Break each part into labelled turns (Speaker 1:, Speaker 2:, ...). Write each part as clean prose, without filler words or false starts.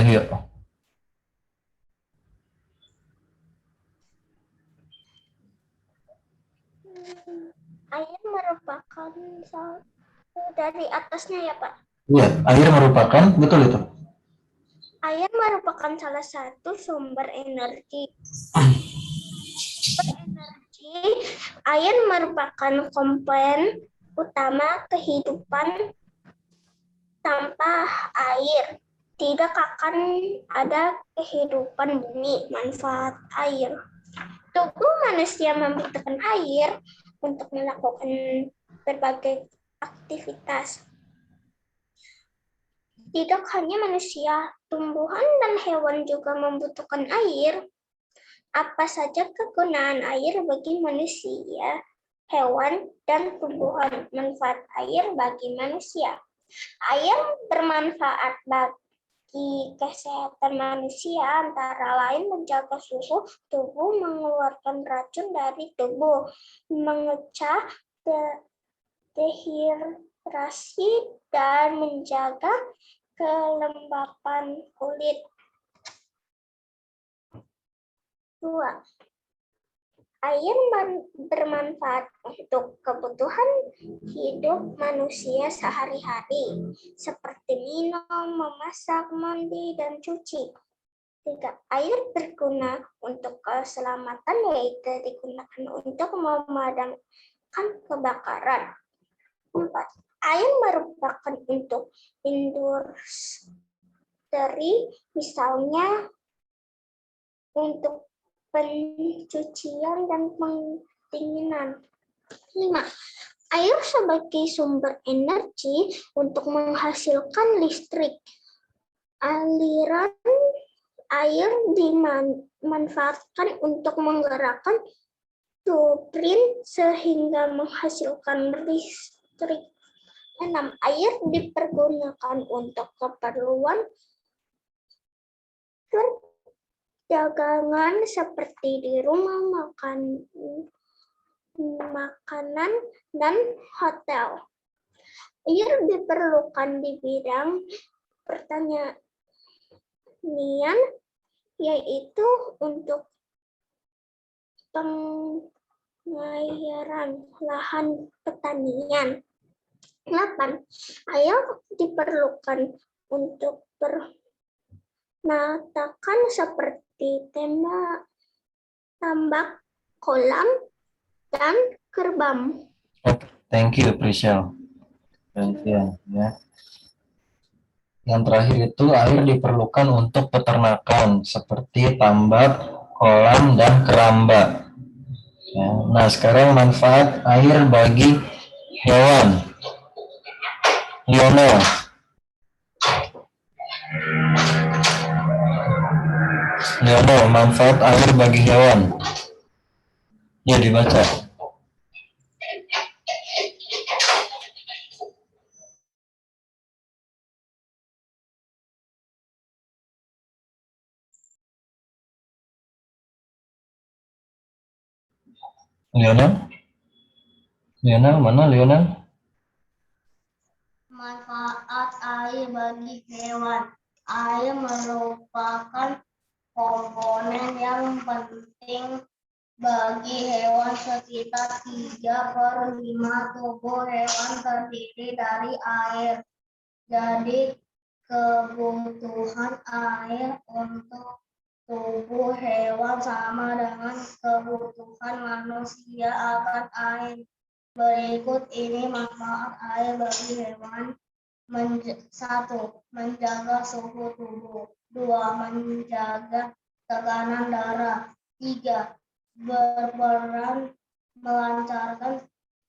Speaker 1: Cahyo.
Speaker 2: Air merupakan dari atasnya ya Pak.
Speaker 1: Iya, air merupakan, betul itu.
Speaker 2: Air merupakan salah satu sumber energi. Air merupakan komponen utama kehidupan. Tanpa air tidak akan ada kehidupan bumi. Manfaat air. Tubuh manusia membutuhkan air untuk melakukan berbagai aktivitas. Tidak hanya manusia, tumbuhan dan hewan juga membutuhkan air. Apa saja kegunaan air bagi manusia, hewan, dan tumbuhan? Manfaat air bagi manusia. Air bermanfaat bagi kesehatan manusia, antara lain menjaga suhu tubuh, mengeluarkan racun dari tubuh, mengecah dehidrasi, dan menjaga kelembapan kulit. 2. Air bermanfaat untuk kebutuhan hidup manusia sehari-hari, seperti minum, memasak, mandi, dan cuci. 3. Air berguna untuk keselamatan, yaitu digunakan untuk memadamkan kebakaran. 4. Air merupakan untuk industri, misalnya untuk pencucian dan pendinginan. 5. Air sebagai sumber energi untuk menghasilkan listrik. Aliran air dimanfaatkan untuk menggerakkan turbin sehingga menghasilkan listrik. 6. Air dipergunakan untuk keperluan perdagangan seperti di rumah makanan dan hotel. Air diperlukan di bidang pertanian, yaitu untuk pengairan lahan pertanian. 8. Air diperlukan untuk penatakan seperti tambak, kolam, dan gerbang.
Speaker 1: Thank you, Priscil. Gantian, ya. Yang terakhir itu air diperlukan untuk peternakan seperti tambak, kolam, dan keramba. Ya. Nah, sekarang manfaat air bagi hewan. Lionel. Lionel, manfaat air bagi hewan. Ya, dibaca. Lionel? Lionel, mana Lionel?
Speaker 3: Manfaat air bagi hewan. Air merupakan komponen yang penting bagi hewan. Sekitar 3/5 tubuh hewan terdiri dari air. Jadi kebutuhan air untuk tubuh hewan sama dengan kebutuhan manusia akan air. Berikut ini manfaat air bagi hewan. 1. Menjaga suhu tubuh. 2. Menjaga tekanan darah. 3. Berperan melancarkan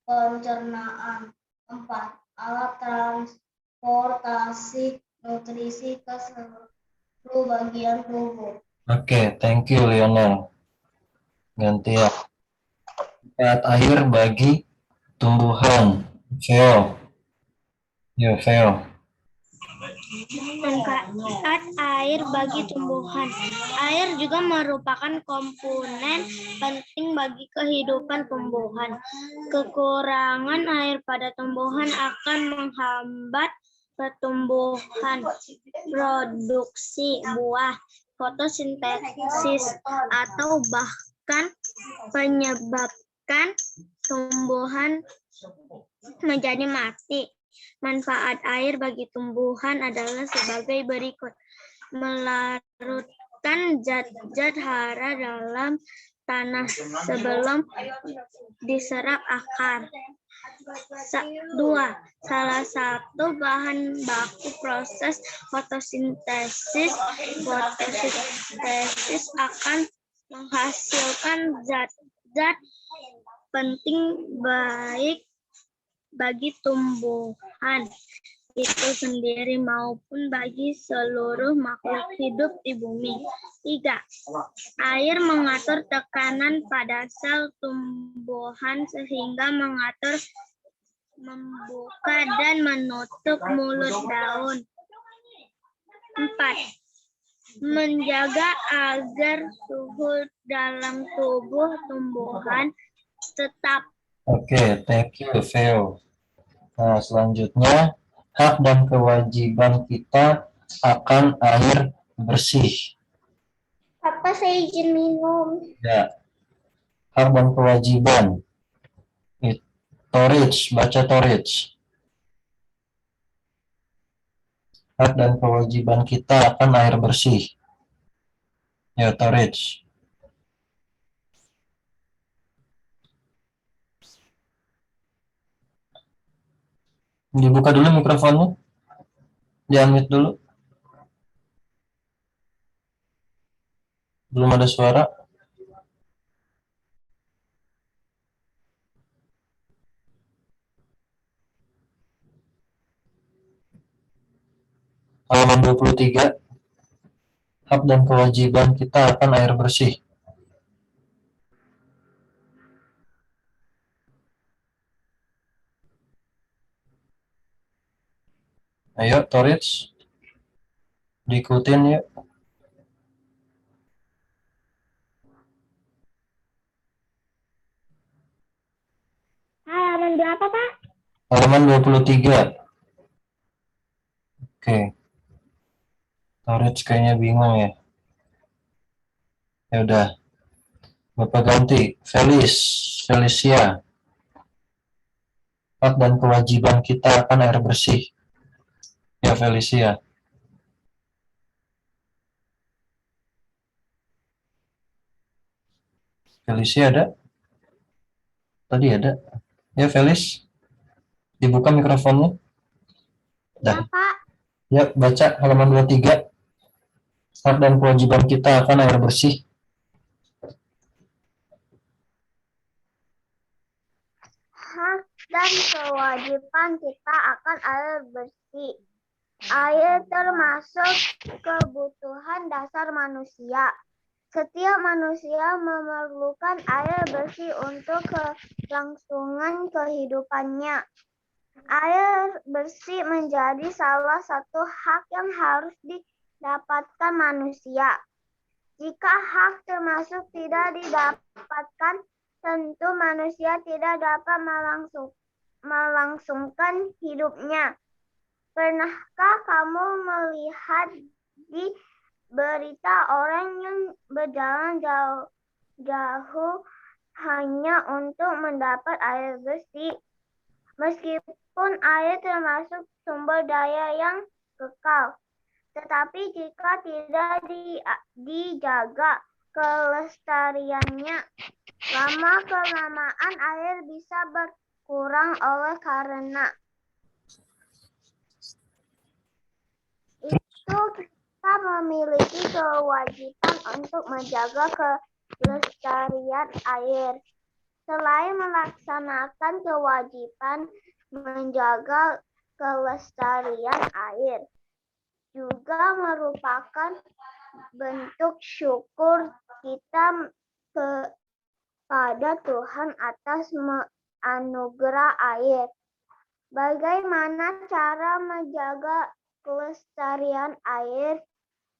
Speaker 3: pencernaan. 4. Alat transportasi nutrisi ke seluruh bagian tubuh.
Speaker 1: Oke, thank you Lionel. Gantian. Manfaat air bagi tumbuhan. Veo. Yo, Veo.
Speaker 2: Manfaat air bagi tumbuhan. Air juga merupakan komponen penting bagi kehidupan tumbuhan. Kekurangan air pada tumbuhan akan menghambat pertumbuhan, produksi buah, fotosintesis, atau bahkan menyebabkan tumbuhan menjadi mati. Manfaat air bagi tumbuhan adalah sebagai berikut. Melarutkan zat-zat hara dalam tanah sebelum diserap akar. 2. Salah satu bahan baku proses fotosintesis akan menghasilkan zat-zat penting baik bagi tumbuhan itu sendiri maupun bagi seluruh makhluk hidup di bumi. 3. Air mengatur tekanan pada sel tumbuhan sehingga mengatur membuka dan menutup mulut daun. 4. Menjaga agar suhu dalam tubuh tumbuhan tetap.
Speaker 1: Oke, thank you, Theo. Nah, selanjutnya, hak dan kewajiban kita akan air bersih.
Speaker 2: Papa, saya izin minum.
Speaker 1: Ya, hak dan kewajiban. Torich, baca Torich. Hak dan kewajiban kita akan air bersih. Ya, Torich. Dibuka dulu mikrofonnya. Di-unmute dulu. Belum ada suara. Halaman 23. Hak dan kewajiban kita akan air bersih. Ayo, Torich. Diikutin yuk.
Speaker 2: Halaman berapa, Pak?
Speaker 1: Halaman 23. Oke. Torich kayaknya bingung ya. Ya udah. Bapak ganti. Felicia. Hak dan kewajiban kita akan air bersih. Ya, Felicia. Felicia ada? Tadi ada. Ya, Felis. Dibuka mikrofonnya. Dah.
Speaker 2: Pak.
Speaker 1: Ya, baca halaman 23. Hak dan kewajiban kita akan air bersih.
Speaker 2: Hak dan kewajiban kita akan air bersih. Air termasuk kebutuhan dasar manusia. Setiap manusia memerlukan air bersih untuk kelangsungan kehidupannya. Air bersih menjadi salah satu hak yang harus didapatkan manusia. Jika hak termasuk tidak didapatkan, tentu manusia tidak dapat melangsungkan hidupnya. Pernahkah kamu melihat di berita orang yang berjalan jauh hanya untuk mendapat air bersih? Meskipun air termasuk sumber daya yang kekal, tetapi jika tidak dijaga kelestariannya, lama-kelamaan air bisa berkurang oleh karena itu kita memiliki kewajiban untuk menjaga kelestarian air. Selain melaksanakan kewajiban menjaga kelestarian air, juga merupakan bentuk syukur kita kepada Tuhan atas anugerah air. Bagaimana cara menjaga kelestarian air?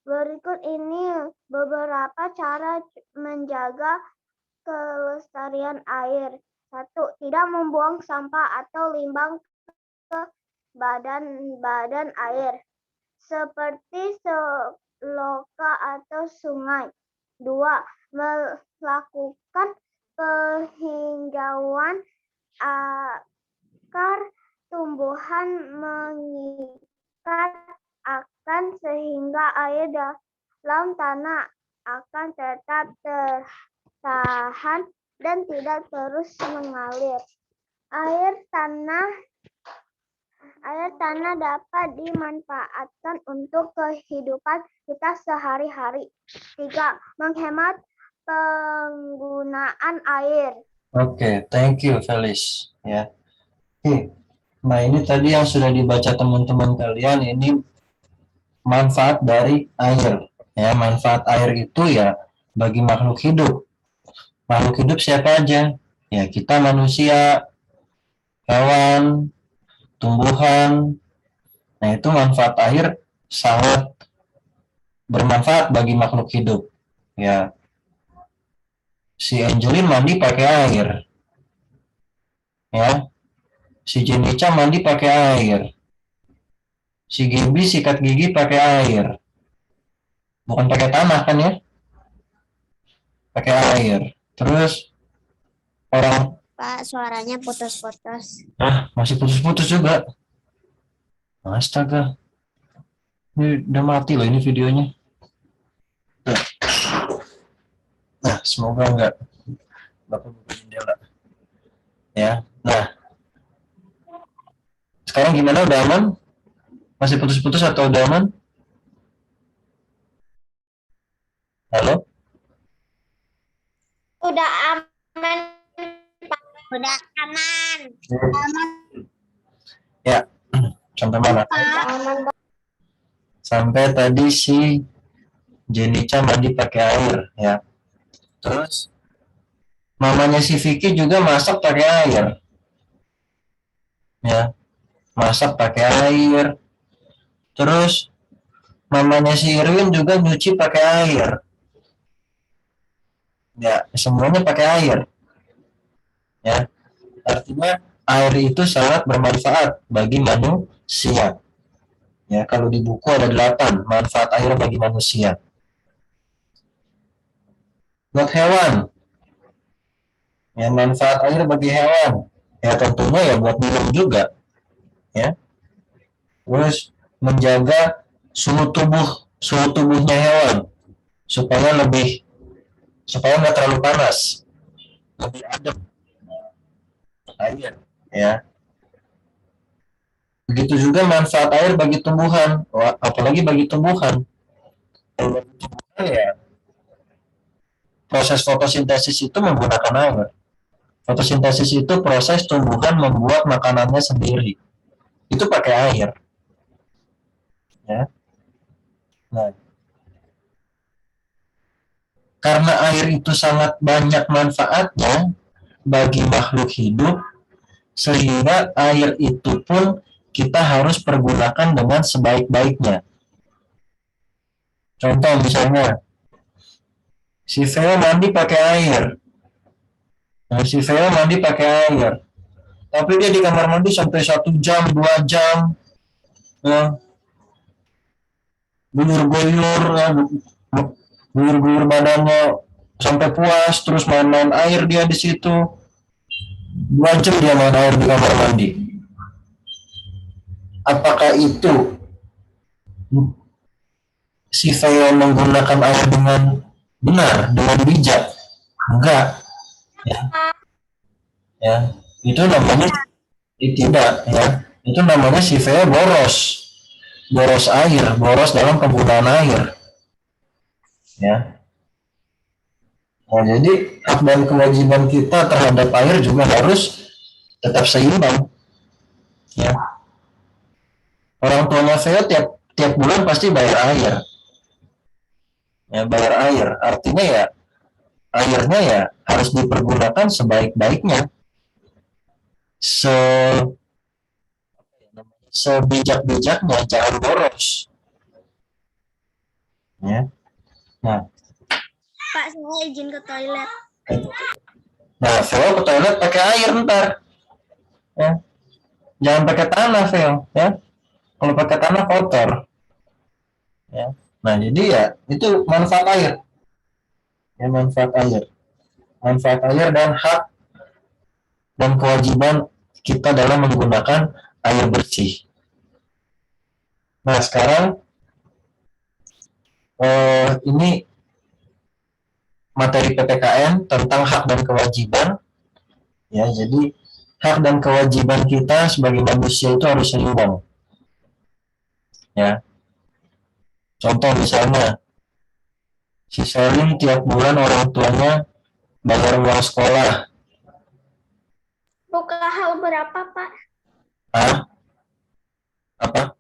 Speaker 2: Berikut ini beberapa cara menjaga kelestarian air. 1. Tidak membuang sampah atau limbah ke badan-badan air seperti selokan atau sungai. 2. Melakukan penghijauan akar tumbuhan mengikat akan sehingga air dalam tanah akan tetap tertahan dan tidak terus mengalir. Air tanah dapat dimanfaatkan untuk kehidupan kita sehari-hari. 3. Menghemat penggunaan air.
Speaker 1: Oke, thank you Felis. Ya. Oke. Nah, ini tadi yang sudah dibaca teman-teman kalian, ini manfaat dari air. Ya, manfaat air itu ya bagi makhluk hidup. Makhluk hidup siapa aja? Ya, kita manusia, hewan, tumbuhan. Nah, itu manfaat air sangat bermanfaat bagi makhluk hidup. Ya. Si Angelin mandi pakai air. Ya. Si Jenica mandi pakai air. Si Gaby sikat gigi pakai air. Bukan pakai tanah kan ya? Pakai air. Terus orang
Speaker 2: Pak, suaranya putus-putus.
Speaker 1: masih putus-putus juga. Astaga. Ini udah mati loh ini videonya. Nah, semoga enggak. Bapak buka jendela. Ya. Nah. Sekarang gimana? Udah aman? Masih putus-putus atau udah aman? Halo?
Speaker 2: Udah aman, Pak. Udah aman.
Speaker 1: Ya. Sampai mana?
Speaker 2: Aman.
Speaker 1: Sampai tadi si Jenica mandi pakai air, ya. Terus mamanya si Vicky juga masak pakai air. Ya. Masak pakai air. Terus mamanya si Irwin juga nyuci pakai air. Ya, semuanya pakai air. Ya. Artinya air itu sangat bermanfaat bagi manusia. Ya, kalau di buku ada 8 manfaat air bagi manusia. Buat hewan. Ya, manfaat air bagi hewan. Ya, tentunya ya buat minum juga. Ya. Terus menjaga suhu tubuhnya hewan supaya nggak terlalu panas, lebih adem air, ya. Begitu juga manfaat air bagi tumbuhan. Apalagi bagi tumbuhan. Kalau bagi tumbuhan ya proses fotosintesis itu menggunakan air. Fotosintesis itu proses tumbuhan membuat makanannya sendiri. Itu pakai air. Ya. Nah, karena air itu sangat banyak manfaatnya bagi makhluk hidup, sehingga air itu pun kita harus pergunakan dengan sebaik-baiknya. Contoh misalnya, si Veo mandi pakai air. Nah, si Veo mandi pakai air. Tapi dia di kamar mandi sampai 1 jam, 2 jam. Ya. Guyur-guyur, ya. Guyur-guyur badannya sampai puas, terus main-main air dia di situ. 2 jam dia main air di kamar mandi. Apakah itu si Veo menggunakan air dengan benar, dengan bijak? Enggak. Ya. Itu namanya tidak, ya. Itu namanya si Veo boros air, boros dalam penggunaan air, ya. Nah, jadi hak dan kewajiban kita terhadap air juga harus tetap seimbang, ya. Orang tuanya Veo tiap bulan pasti bayar air, ya, bayar air. Artinya ya airnya ya harus dipergunakan sebaik-baiknya, sebijak-bijaknya, jangan boros, ya. Nah,
Speaker 2: Pak, saya izin ke toilet.
Speaker 1: Nah, Veo ke toilet pakai air ntar, ya. Jangan pakai tanah, Fel, ya. Kalau pakai tanah kotor, ya. Nah, jadi ya itu manfaat air, ya manfaat air dan hak dan kewajiban kita dalam menggunakan air bersih. Nah, sekarang ini materi PPKN tentang hak dan kewajiban, ya. Jadi hak dan kewajiban kita sebagai manusia itu harus seimbang, ya. Contoh misalnya, si Salim tiap bulan orang tuanya bayar uang sekolah.
Speaker 2: Buka hal berapa, Pak?
Speaker 1: Ah, apa?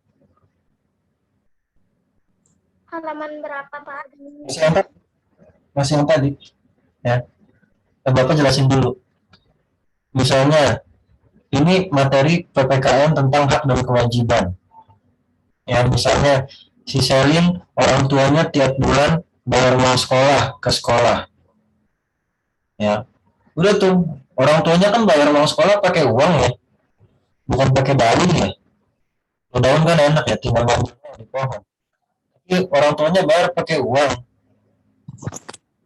Speaker 2: Halaman berapa, Pak?
Speaker 1: Masih yang tadi, ya. Bapak jelasin dulu. Misalnya, ini materi PPKN tentang hak dan kewajiban. Ya, misalnya si Selin orang tuanya tiap bulan bayar uang sekolah ke sekolah. Ya, udah tuh orang tuanya kan bayar uang sekolah pakai uang ya, bukan pakai daun ya. Kalau daun kan enak ya, tinggal ngambilnya di pohon. Tapi orang tuanya bayar pakai uang.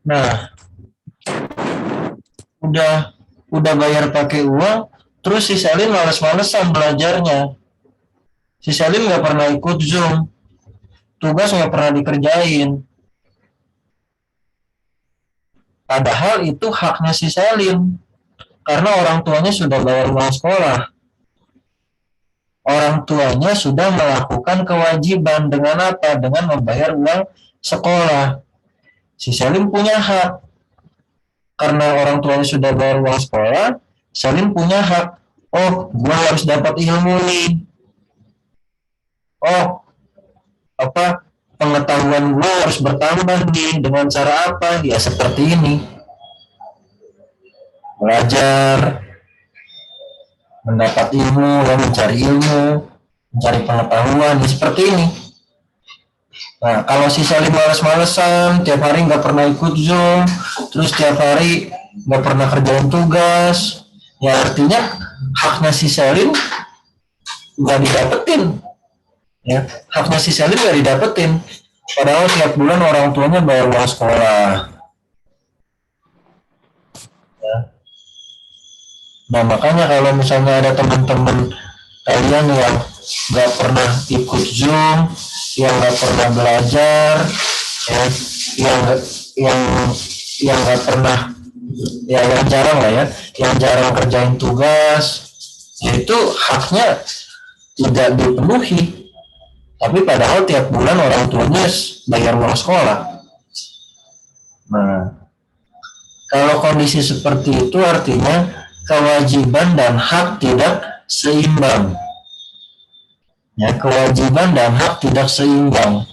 Speaker 1: Nah, udah udah bayar pakai uang, terus si Selin males-malesan belajarnya. Si Selin nggak pernah ikut Zoom, tugas nggak pernah dikerjain. Padahal itu haknya si Selin, karena orang tuanya sudah bayar uang sekolah. Orang tuanya sudah melakukan kewajiban dengan apa? Dengan membayar uang sekolah. Si Selin punya hak, karena orang tuanya sudah bayar uang sekolah. Selin punya hak. Oh, gua harus dapat ilmu nih. Oh, apa, pengetahuan gua harus bertambah nih dengan cara apa? Ya seperti ini. Belajar, mendapat ilmu, mencari ilmu, mencari pengetahuan, ya seperti ini. Nah, kalau si Salim males-malesan, tiap hari nggak pernah ikut Zoom, terus tiap hari nggak pernah kerjain tugas, ya artinya haknya si Salim nggak didapetin. Ya, haknya si Salim nggak didapetin. Padahal tiap bulan orang tuanya bayar uang sekolah. Ya. Nah, makanya kalau misalnya ada teman-teman kalian yang nggak pernah ikut Zoom, yang nggak pernah belajar, ya, yang yang yang nggak pernah, ya yang jarang lah ya, yang jarang kerjain tugas, ya itu haknya tidak dipenuhi. Tapi padahal tiap bulan orang tuanya bayar uang sekolah. Nah, kalau kondisi seperti itu artinya kewajiban dan hak tidak seimbang. Ya, kewajiban dan hak tidak seimbang.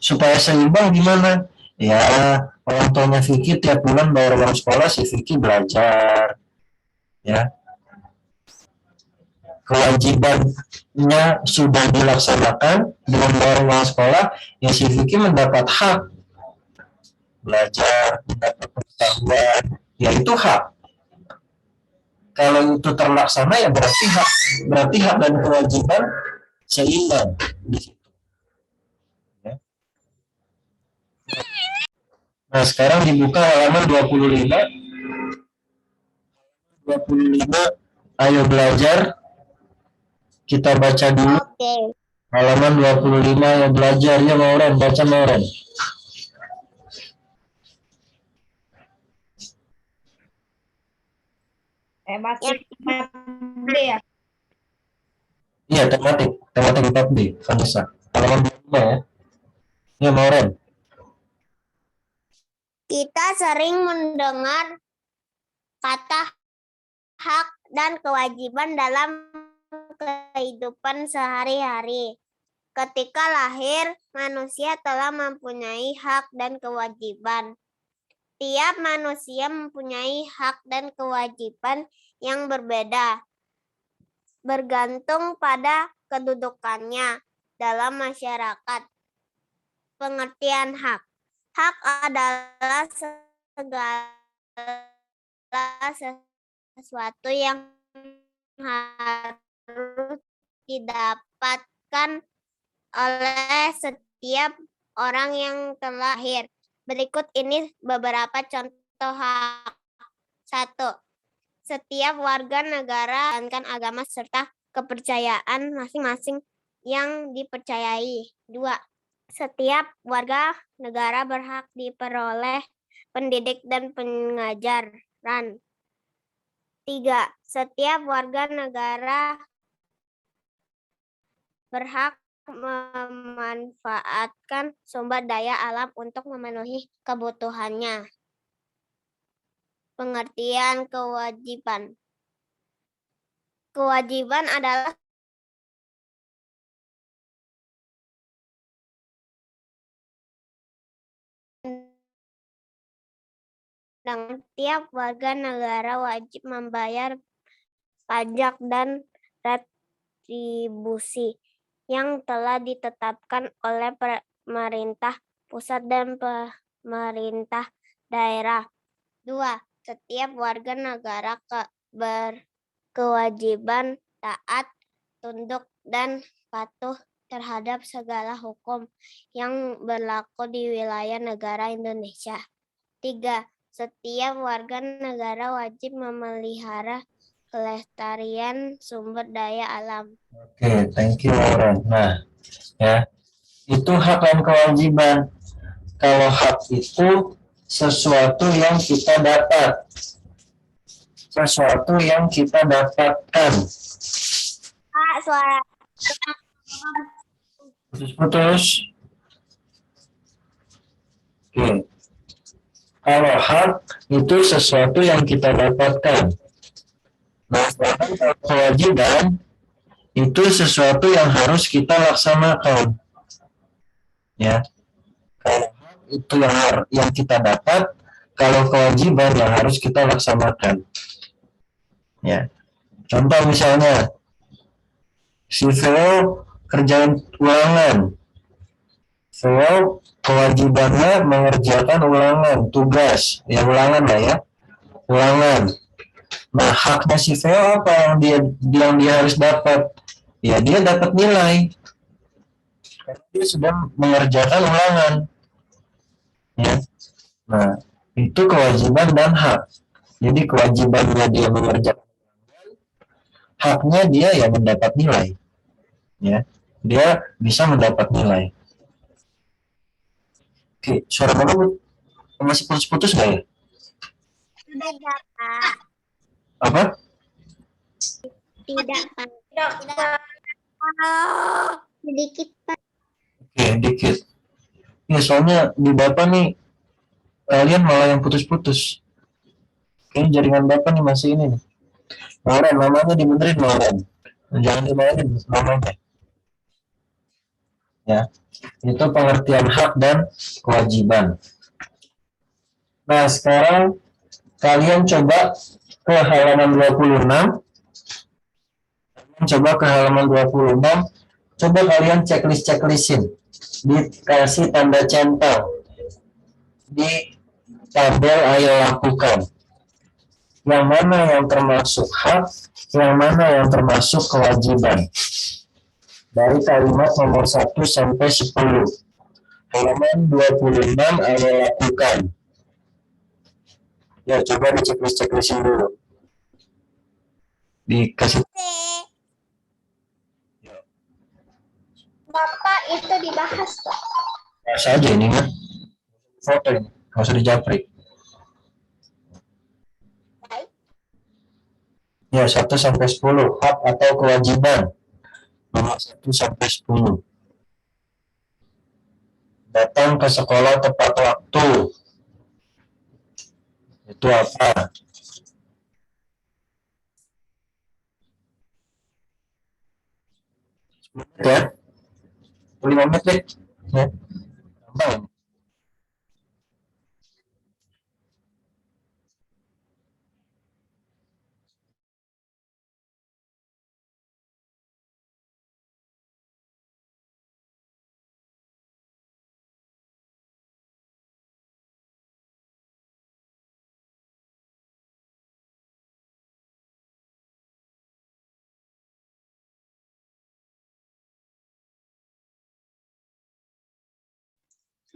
Speaker 1: Supaya seimbang gimana? Ya, orang tuanya Vicky tiap bulan bayar uang sekolah, si Vicky belajar. Ya, kewajibannya sudah dilaksanakan dengan bayar uang sekolah, ya si Vicky mendapat hak belajar, mendapat pengetahuan, ya itu hak. Kalau itu terlaksana ya berarti hak dan kewajiban seimbang di situ. Ya. Nah, sekarang dibuka halaman 25. 25, ayo belajar. Kita baca dulu.
Speaker 2: Oke.
Speaker 1: Halaman 25, ayo belajar. Ya, Mauren, baca Mauren.
Speaker 3: Masih B ya.
Speaker 1: Iya, tematik 4B, Vanessa. Halaman 25 ya. Ya, Mauren.
Speaker 2: Kita sering mendengar kata hak dan kewajiban dalam kehidupan sehari-hari. Ketika lahir, manusia telah mempunyai hak dan kewajiban. Tiap manusia mempunyai hak dan kewajiban yang berbeda, bergantung pada kedudukannya dalam masyarakat. Pengertian hak. Hak adalah segala sesuatu yang harus didapatkan oleh setiap orang yang telah lahir. Berikut ini beberapa contoh hak. 1. Setiap warga negara menjalankan agama serta kepercayaan masing-masing yang dipercayai. 2. Setiap warga negara berhak diperoleh pendidik dan pengajaran. 3. Setiap warga negara berhak memanfaatkan sumber daya alam untuk memenuhi kebutuhannya. Pengertian kewajiban. Kewajiban adalah dan tiap warga negara wajib membayar pajak dan retribusi yang telah ditetapkan oleh pemerintah pusat dan pemerintah daerah. 2. Setiap warga negara berkewajiban taat, tunduk, dan patuh terhadap segala hukum yang berlaku di wilayah negara Indonesia. 3. Setiap warga negara wajib memelihara kelestarian sumber daya alam.
Speaker 1: Oke, thank you Lauren. Nah, ya, itu hak dan kewajiban. Kalau hak itu sesuatu yang kita dapat, sesuatu yang kita dapatkan.
Speaker 2: Suara
Speaker 1: Putus-putus. Oke. Kalau hak itu sesuatu yang kita dapatkan. Nah, sedangkan kalau kewajiban itu sesuatu yang harus kita laksanakan. Ya. Kalau hak itu yang kita dapat, kalau kewajiban yang harus kita laksanakan. Ya. Contoh misalnya, si Veo kerjaan ulangan. Veo kewajibannya mengerjakan ulangan, tugas, ya ulangan lah ya, ulangan. Nah, haknya si Veo apa yang dia harus dapat? Ya, dia dapat nilai. Karena dia sedang mengerjakan ulangan. Ya. Nah, itu kewajiban dan hak. Jadi kewajibannya dia mengerjakan, haknya dia ya mendapat nilai. Ya, dia bisa mendapat nilai. Oke, suara kamu masih putus-putus nggak ya?
Speaker 2: tidak, Pak.
Speaker 1: Apa?
Speaker 2: Tidak, Pak. Sedikit, Pak.
Speaker 1: Oke, dikit. Ya, soalnya di Bapak nih, kalian malah yang putus-putus. Kayaknya jaringan Bapak nih masih ini nih. Lauren, namanya dibenerin Lauren. Jangan dimainin namanya. Ya, itu pengertian hak dan kewajiban. Nah, sekarang kalian coba ke halaman 26. Coba ke halaman 26. Coba kalian checklist-checklistin. Dikasih tanda centang di tabel ayo lakukan. Yang mana yang termasuk hak, yang mana yang termasuk kewajiban. Dari kalimat nomor 1 sampai 10. Halaman 26 ayo lakukan. Ya, coba di checklist-checklistin dulu. Dikasih.
Speaker 3: Bapak itu dibahas, Pak.
Speaker 1: Bahas aja ini kan. Foto ini, nggak usah dijapri. Ya, 1 sampai 10. Hak atau kewajiban. Nomor 1 sampai 10. Datang ke sekolah tepat waktu. Itu apa? Ya, 5 menit. Ya. Gampang.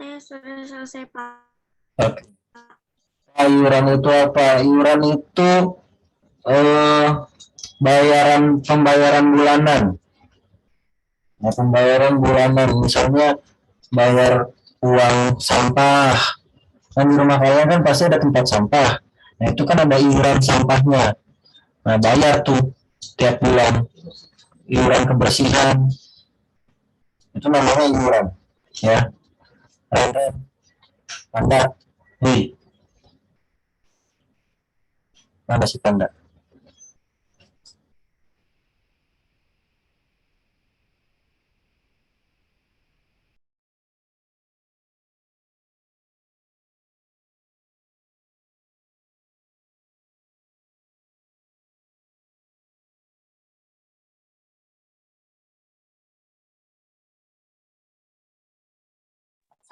Speaker 2: Saya sudah selesai, Pak.
Speaker 1: Oke. Iuran itu apa? Iuran itu eh, pembayaran bulanan. Nah, pembayaran bulanan misalnya bayar uang sampah. Kan di rumah kalian kan pasti ada tempat sampah. Nah, itu kan ada iuran sampahnya. Nah, bayar tuh tiap bulan iuran kebersihan. Itu namanya iuran. Ya, Ren, Panda, hei, mana si Panda?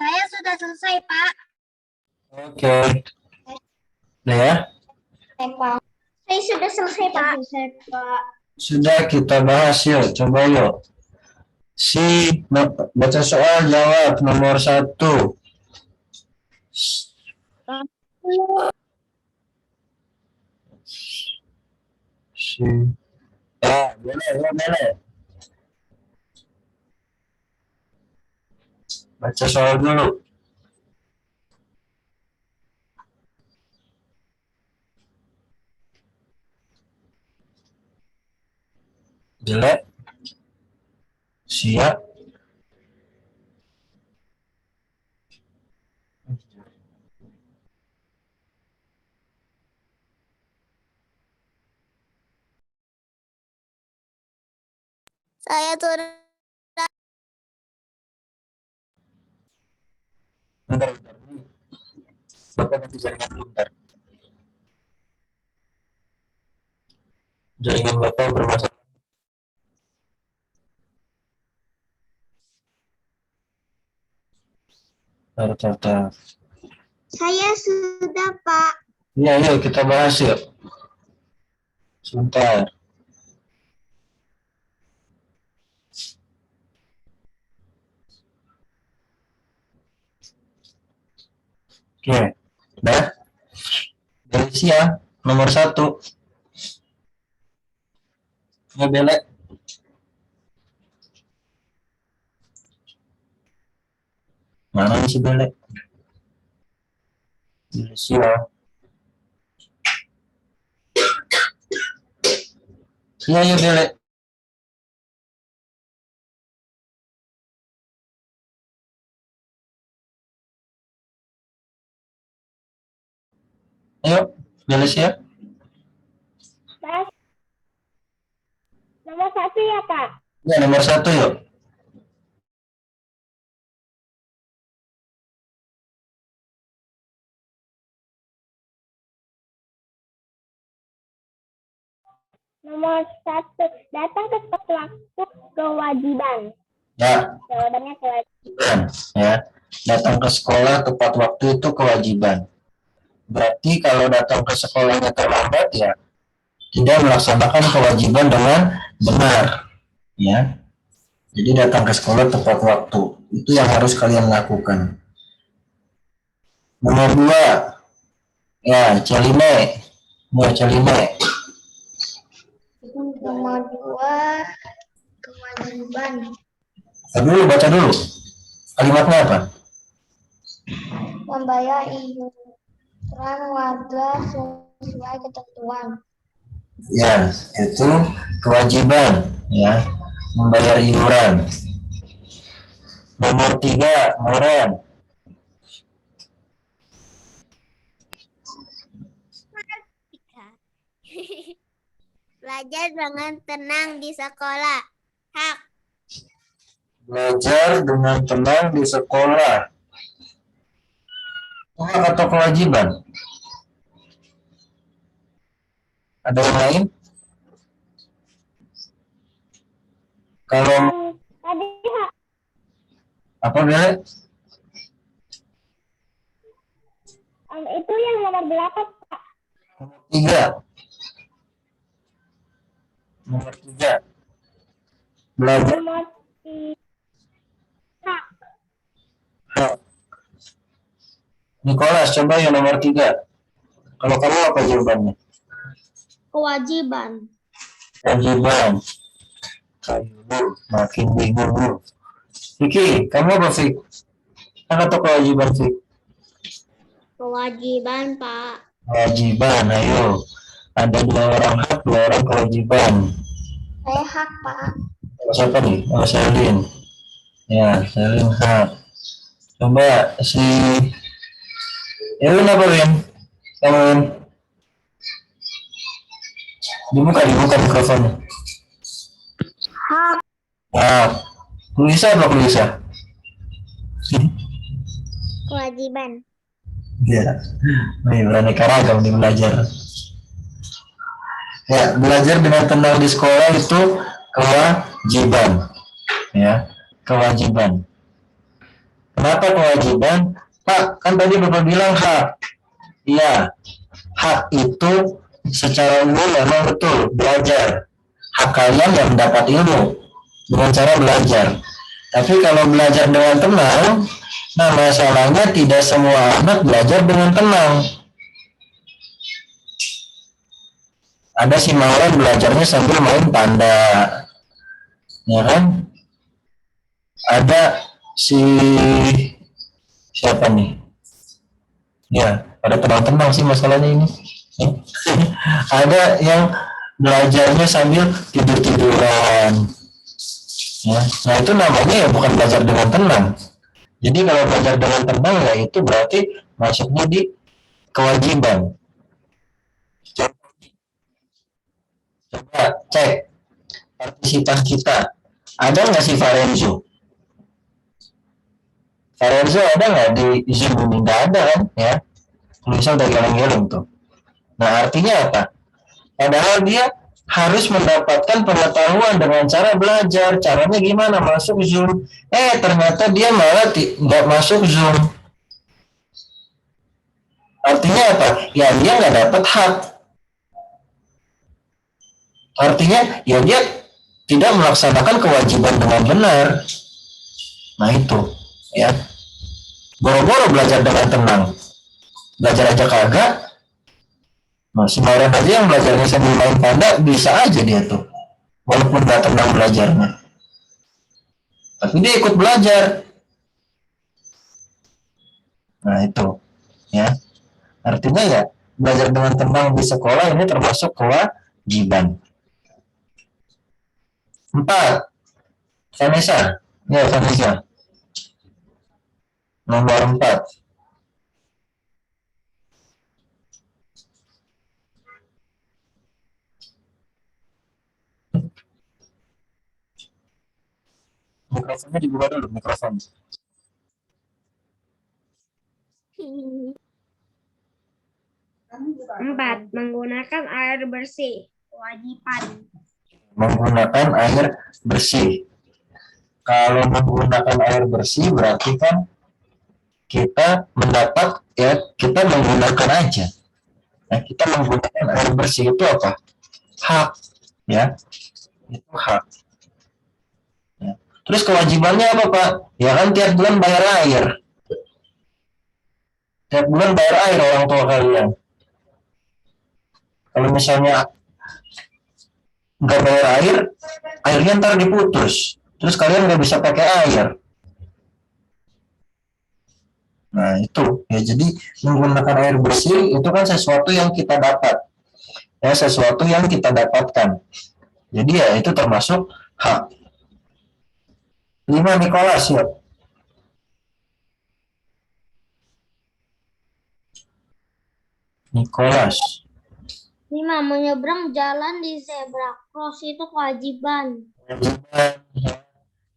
Speaker 2: Saya sudah selesai, Pak.
Speaker 1: Oke, nah ya,
Speaker 3: Pak.
Speaker 2: Saya sudah selesai, Pak.
Speaker 3: Pak.
Speaker 1: sudah kita bahas yuk, coba yuk. Baca soal jawab nomor 1. Si, boleh, boleh. Baca soal dulu. Jelek, siap.
Speaker 2: Saya sudah.
Speaker 1: Bentar, bentar. Bapak ganti jaringan dulu, bentar. Jaringan Bapak bermasalah. Bentar, bentar, bentar.
Speaker 2: Saya sudah, Pak.
Speaker 1: Iya, yuk kita bahas yuk. Sebentar. Oke, dah. Delisia nomor 1. Ya, belek. Mana nih si belek? Delisia. Iya, yuk belek. Ayo, Delisia.
Speaker 2: Mas, nomor 1 ya, Pak.
Speaker 1: Ya, nomor 1 yuk.
Speaker 2: Nomor 1, datang ke tepat waktu kewajiban.
Speaker 1: Ya,
Speaker 2: Jawabannya kewajiban.
Speaker 1: ya. Datang ke sekolah tepat waktu itu kewajiban. Berarti kalau datang ke sekolahnya terlambat ya tidak melaksanakan kewajiban dengan benar, ya. Jadi datang ke sekolah tepat waktu itu yang harus kalian lakukan. Nomor 2, ya Celime, ya Celime.
Speaker 3: Nomor 2, kewajiban.
Speaker 1: Baca dulu. Kalimatnya apa?
Speaker 3: Membayar iuran warga sesuai ketentuan.
Speaker 1: Ya, itu kewajiban, ya, membayar iuran. Nomor 3, Moren.
Speaker 2: Belajar dengan tenang di sekolah. Hak.
Speaker 1: Belajar dengan tenang di sekolah. Hak atau kewajiban? Ada yang lain? Kalau
Speaker 2: Tadi hak.
Speaker 1: apa Bele?
Speaker 2: Itu yang nomor berapa, Pak?
Speaker 1: Nomor 3. Nomor 3. Belajar
Speaker 2: Nomor 3. Hak.
Speaker 1: hak. Nicholas, coba yang nomor 3. Kalau kamu apa jawabannya?
Speaker 2: Kewajiban.
Speaker 1: Kewajiban. Kamu makin bingung. Vicky, kamu apa, Vicky? Apa tuh kewajiban, Vicky?
Speaker 2: Kewajiban, Pak.
Speaker 1: Kewajiban, ayo. Ada 2 orang hak, 2 orang kewajiban.
Speaker 3: Saya hak, Pak.
Speaker 1: Siapa nih? Oh, Selin. Ya, Selin hak. Coba si Ewin apa, Win? Kamu, Win? Dibuka mikrofonnya.
Speaker 3: Hak.
Speaker 1: Hak. Luisa apa, Luisa?
Speaker 2: Kewajiban.
Speaker 1: Iya. Nih, beraneka ragam di belajar. Ya, belajar dengan tenang di sekolah itu kewajiban. Ya, kewajiban. Kenapa kewajiban? Pak, kan tadi Bapak bilang hak. Iya, hak itu secara umum memang betul belajar. Hak kalian yang mendapat ilmu dengan cara belajar. Tapi kalau belajar dengan tenang, nah masalahnya tidak semua anak belajar dengan tenang. Ada si Mauren belajarnya sambil main tanda, ya kan? Ada si siapa nih? Ya, pada tenang-tenang sih masalahnya ini. Ada yang belajarnya sambil tidur-tiduran. Ya, nah itu namanya ya bukan belajar dengan tenang. Jadi kalau belajar dengan tenang ya itu berarti masuknya di kewajiban. Coba cek partisipan kita. Ada nggak sih Farenzo? Farenzo ada nggak di Zoom ini? Nggak ada kan? Ya, tulisan udah geleng-geleng tuh. Nah artinya apa? Padahal dia harus mendapatkan pengetahuan dengan cara belajar. Caranya gimana? Masuk Zoom. Ternyata dia malah nggak masuk Zoom. Artinya apa? Ya dia nggak dapat hak. Artinya ya dia tidak melaksanakan kewajiban dengan benar. Nah itu, ya. Boro-boro belajar dengan tenang. Belajar aja kagak. Nah, semua orang aja yang belajarnya sambil main tanda bisa aja dia tuh. Walaupun nggak tenang belajarnya. Tapi dia ikut belajar. Nah itu, ya. Artinya ya belajar dengan tenang di sekolah ini termasuk kewajiban. 4. Vanessa. Ya, Vanessa. Nomor 4. Mikrofonnya dibuka dulu, mikrofon.
Speaker 2: Empat, menggunakan air bersih. Kewajiban.
Speaker 1: Menggunakan air bersih. Kalau menggunakan air bersih berarti kan kita mendapat, ya kita menggunakan aja. Nah, kita menggunakan air bersih itu apa? Hak, ya. Itu hak. Ya. Terus kewajibannya apa, Pak? Ya kan tiap bulan bayar air. Tiap bulan bayar air orang tua kalian. Kalau misalnya nggak bayar air, airnya ntar diputus. Terus kalian nggak bisa pakai air. Nah itu, ya jadi menggunakan air bersih itu kan sesuatu yang kita dapat. Ya, sesuatu yang kita dapatkan. Jadi ya itu termasuk hak. 5 Nicholas ya. Nicholas.
Speaker 2: 5, menyeberang jalan di zebra cross itu kewajiban.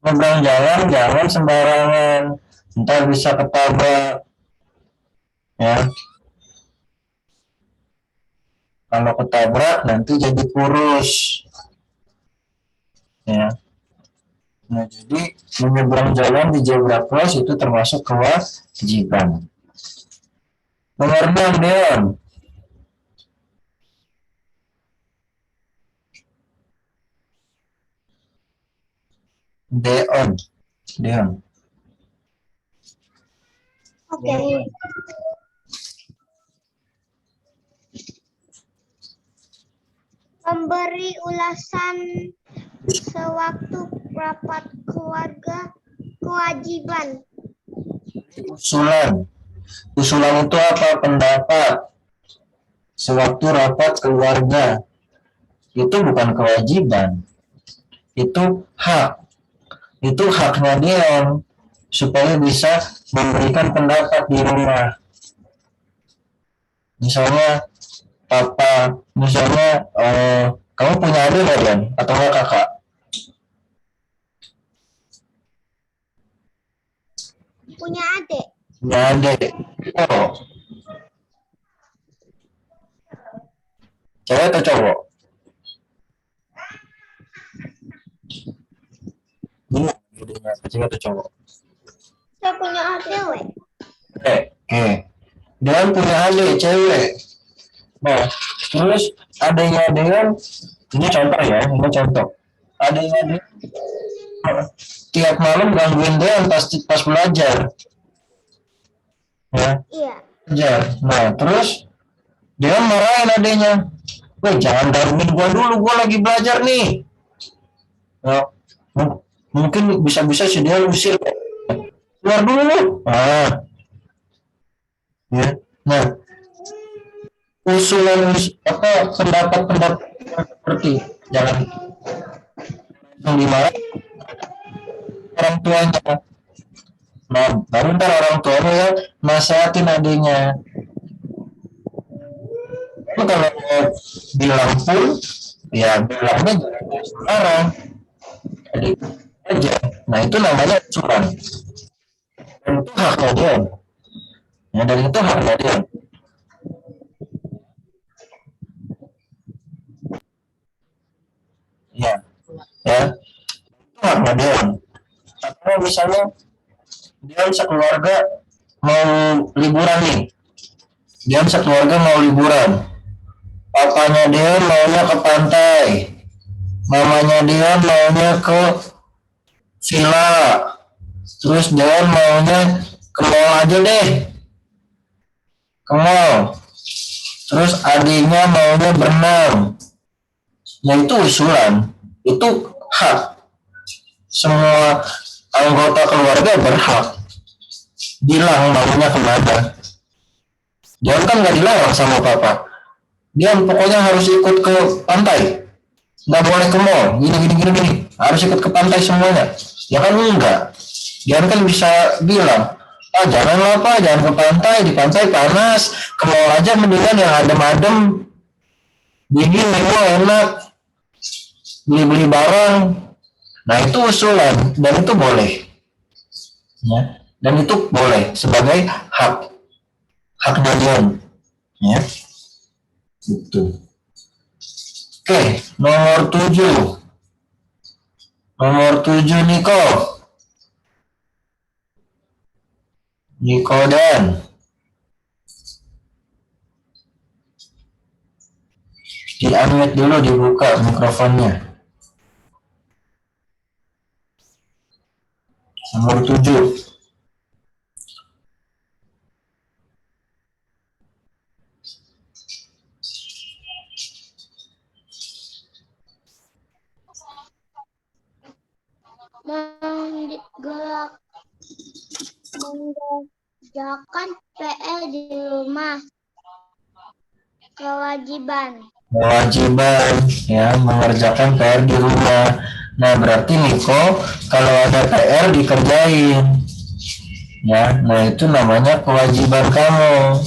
Speaker 1: Nyebrang jalan jangan sembarangan, ntar bisa ketabrak. Ya, kalau ketabrak nanti jadi kurus. Ya. Nah, jadi menyeberang jalan di zebra cross itu termasuk kewajiban. Nomor 6, Deon. Deon.
Speaker 3: Oke.
Speaker 2: memberi ulasan sewaktu rapat keluarga kewajiban.
Speaker 1: Usulan. Usulan itu apa? Pendapat. Sewaktu rapat keluarga. Itu bukan kewajiban. Itu hak. Itu haknya Dion supaya bisa memberikan pendapat di rumah. Misalnya kamu punya adik nggak, Dion? Atau nggak kakak?
Speaker 2: Punya adik.
Speaker 1: Punya adik. Oh, cewek atau cowok? Ini cewek atau cowok?
Speaker 2: Saya punya adik.
Speaker 1: Oke. Dion punya adik cewek. Nah, terus adanya Dion, ini contoh ya, ini contoh. Adanya Dion tiap malam gangguin Dion pas belajar. Ya,
Speaker 2: Iya.
Speaker 1: belajar. Nah, terus Dion marahin adanya. Weh, jangan gangguin gua dulu, gua lagi belajar nih. Nah, mungkin bisa-bisa si Dion usir. Keluar dulu. Ah, ya. Nah, usulan pendapat seperti jangan yang dimarahin orang tuanya. Nah, baru ntar orang tuanya ya nasihatin adiknya. Kalau bilang pun ya bilangnya jangan sekarang. Jadi aja. Nah, itu namanya usulan. Dan itu haknya dia. Ya, dan itu haknya dia. Ya, ya. Itu haknya dia. Kalau misalnya dia sekeluarga mau liburan nih. Dia sekeluarga mau liburan. Papanya dia maunya ke pantai. Mamanya dia maunya ke villa. Terus dia maunya ke mall aja deh. Ke mall. Terus adiknya maunya berenang. Ya itu usulan. Itu hak. Semua anggota keluarga berhak bilang maunya kemana. Dia kan nggak dilarang sama papa. Dia pokoknya harus ikut ke pantai. Nggak boleh ke mall. Gini. Harus ikut ke pantai semuanya. Ya kan enggak. Dia kan bisa bilang, janganlah Pak, jangan ke pantai. Di pantai panas. Ke mall aja mendingan yang adem-adem. Dingin, mewah, enak. Beli-beli barang. Nah itu usulan. Dan itu boleh. Ya. Dan itu boleh sebagai haknya dia. Ya. Gitu. Oke, nomor 7. Nomor 7 Niko dan di-unmute dulu, dibuka mikrofonnya. Nomor 7.
Speaker 2: Mengerjakan PR di rumah. Kewajiban
Speaker 1: Ya, mengerjakan PR di rumah. Nah, berarti Niko kalau ada PR dikerjain. Ya, nah itu namanya kewajiban kamu.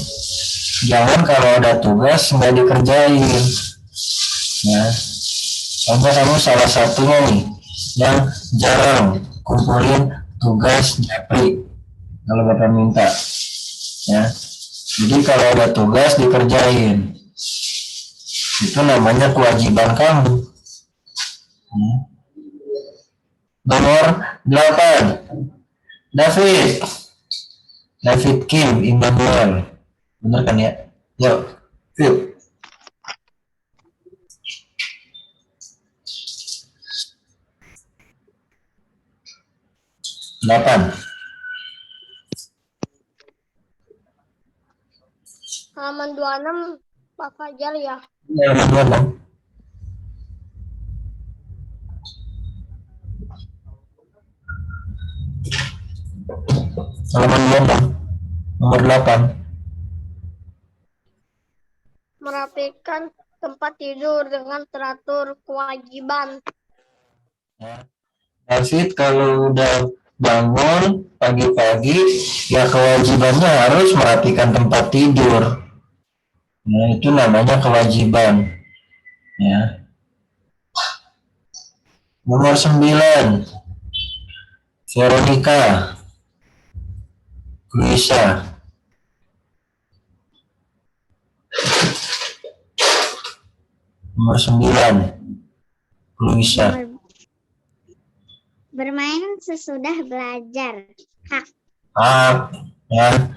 Speaker 1: Jangan kalau ada tugas nggak dikerjain. Ya, contoh kamu salah satunya nih yang jarang kumpulin tugas Japri kalau bapak minta. Ya, jadi kalau ada tugas dikerjain. Itu namanya kewajiban kamu. Nomor 8. David Kim Immanuel. Benar kan ya? Yuk, yuk. 8.
Speaker 2: halaman 26 Pak Fajar ya.
Speaker 1: Ya, 8. Halaman 26. Nomor 8.
Speaker 3: Merapikan tempat tidur dengan teratur kewajiban.
Speaker 1: Ya. David kalau udah bangun pagi-pagi, ya kewajibannya harus merapikan tempat tidur. Nah, itu namanya kewajiban. Ya. Nomor 9. Veronica. Luisa. Nomor 9. Luisa.
Speaker 2: Bermain sesudah belajar. Hak.
Speaker 1: Ya.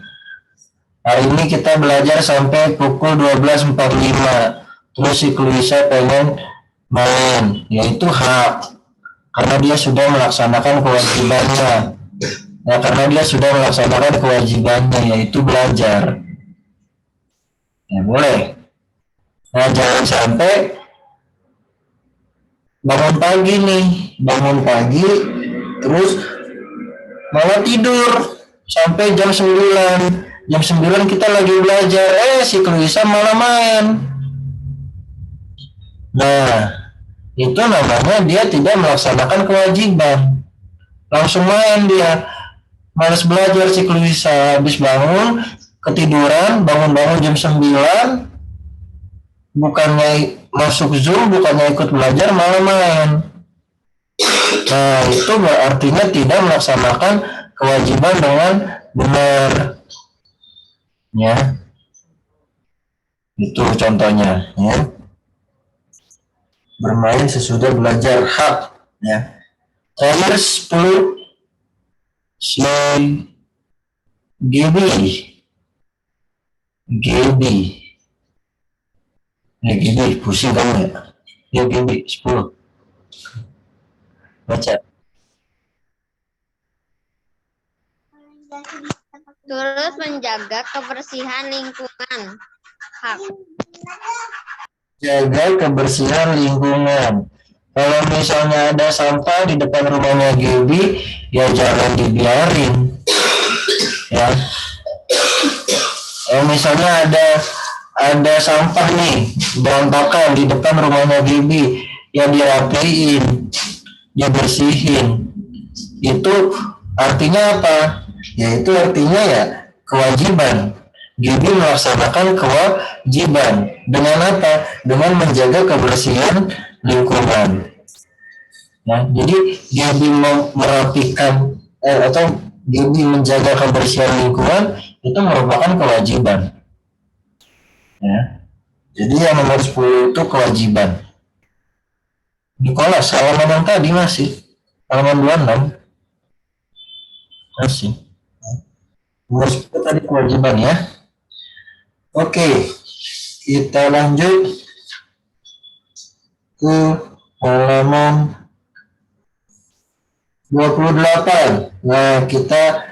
Speaker 1: Hari ini kita belajar sampai pukul 12.45. Terus si Luisa pengen main, yaitu hak. Karena dia sudah melaksanakan kewajibannya. Nah, karena dia sudah melaksanakan kewajibannya, yaitu belajar. Ya, boleh. Nah, jangan sampai bangun pagi nih, bangun pagi, terus malah tidur sampai jam 9. Jam 9 kita lagi belajar, si Luisa malah main. Nah, itu namanya dia tidak melaksanakan kewajiban. Langsung main dia. Males belajar si Luisa, habis bangun, ketiduran, bangun-bangun jam 9, bukannya masuk Zoom, bukannya ikut belajar, malah main. Nah, itu berartinya tidak melaksanakan kewajiban dengan benar. Ya. Itu contohnya, ya. Bermain sesudah belajar hak, ya. Terakhir 10 si Gaby. Ya Gaby, pusing kamu ya. Ya Gaby, 10. Baca.
Speaker 3: Terus menjaga kebersihan lingkungan. Hak.
Speaker 1: Jaga kebersihan lingkungan. Kalau misalnya ada sampah di depan rumahnya Gaby, ya jangan dibiarin. Ya. Misalnya ada sampah nih berantakan di depan rumahnya Gaby, ya dirapiin, dibersihin. Itu artinya apa? Ya itu artinya ya kewajiban. Gaby melaksanakan kewajiban dengan apa? Dengan menjaga kebersihan lingkungan. Nah, jadi Gaby merapikan atau Gaby menjaga kebersihan lingkungan itu merupakan kewajiban. Ya. Jadi yang nomor 10 itu kewajiban. Nikolas, halaman yang tadi masih. Halaman 26. Masih. Nomor 10 tadi kewajiban ya. Oke, kita lanjut ke halaman 28. Nah, kita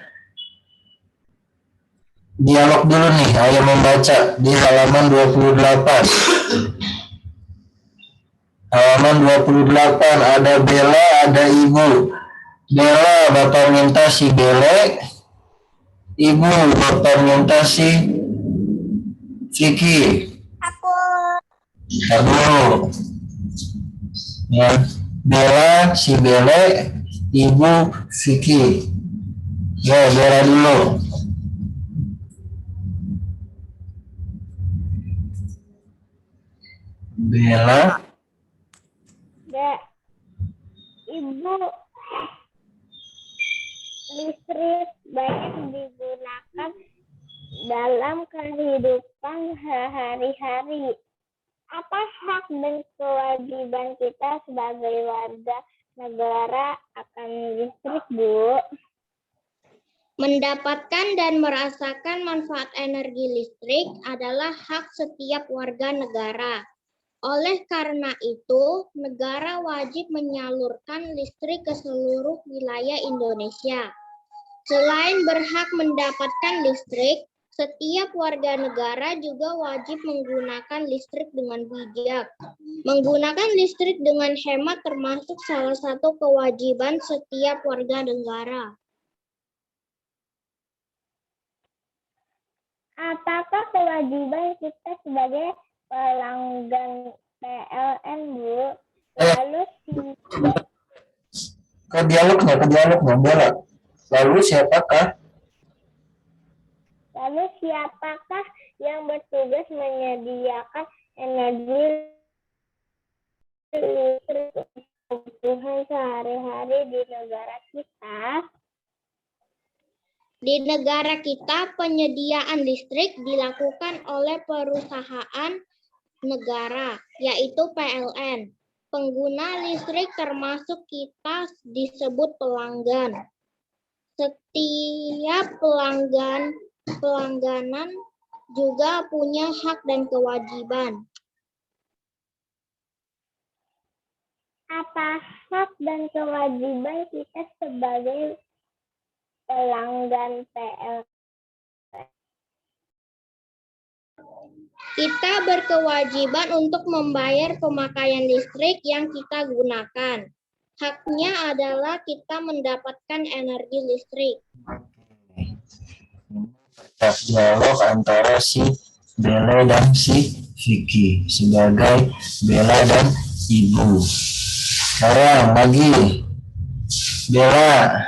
Speaker 1: dialog dulu nih, ayo membaca di halaman 28. Halaman 28 ada Bella, ada Ibu. Bella, Bapak minta si Bele. Ibu, Bapak minta si Vicky.
Speaker 2: Aku.
Speaker 1: Ntar dulu. Ya, Bella, si Bele, Ibu, Vicky. Ya, Bella dulu. Bella.
Speaker 2: Ibu, listrik banyak digunakan dalam kehidupan sehari-hari. Apa hak dan kewajiban kita sebagai warga negara akan listrik, Bu? Mendapatkan dan merasakan manfaat energi listrik adalah hak setiap warga negara. Oleh karena itu, negara wajib menyalurkan listrik ke seluruh wilayah Indonesia. Selain berhak mendapatkan listrik, setiap warga negara juga wajib menggunakan listrik dengan bijak. Menggunakan listrik dengan hemat termasuk salah satu kewajiban setiap warga negara.
Speaker 3: Apakah kewajiban kita sebagai pelanggan PLN, Bu? Lalu
Speaker 1: Ke dialognya, Bella. Lalu siapakah
Speaker 3: yang bertugas menyediakan energi listrik untuk kebutuhan sehari-hari di negara kita?
Speaker 2: Di negara kita, penyediaan listrik dilakukan oleh perusahaan negara, yaitu PLN. Pengguna listrik termasuk kita disebut pelanggan. Setiap pelangganan juga punya hak dan kewajiban.
Speaker 3: Apa hak dan kewajiban kita sebagai pelanggan PLN?
Speaker 2: Kita berkewajiban untuk membayar pemakaian listrik yang kita gunakan. Haknya adalah kita mendapatkan energi listrik.
Speaker 1: dialog antara si Bella dan si Vicky sebagai Bella dan ibu. Sekarang lagi Bella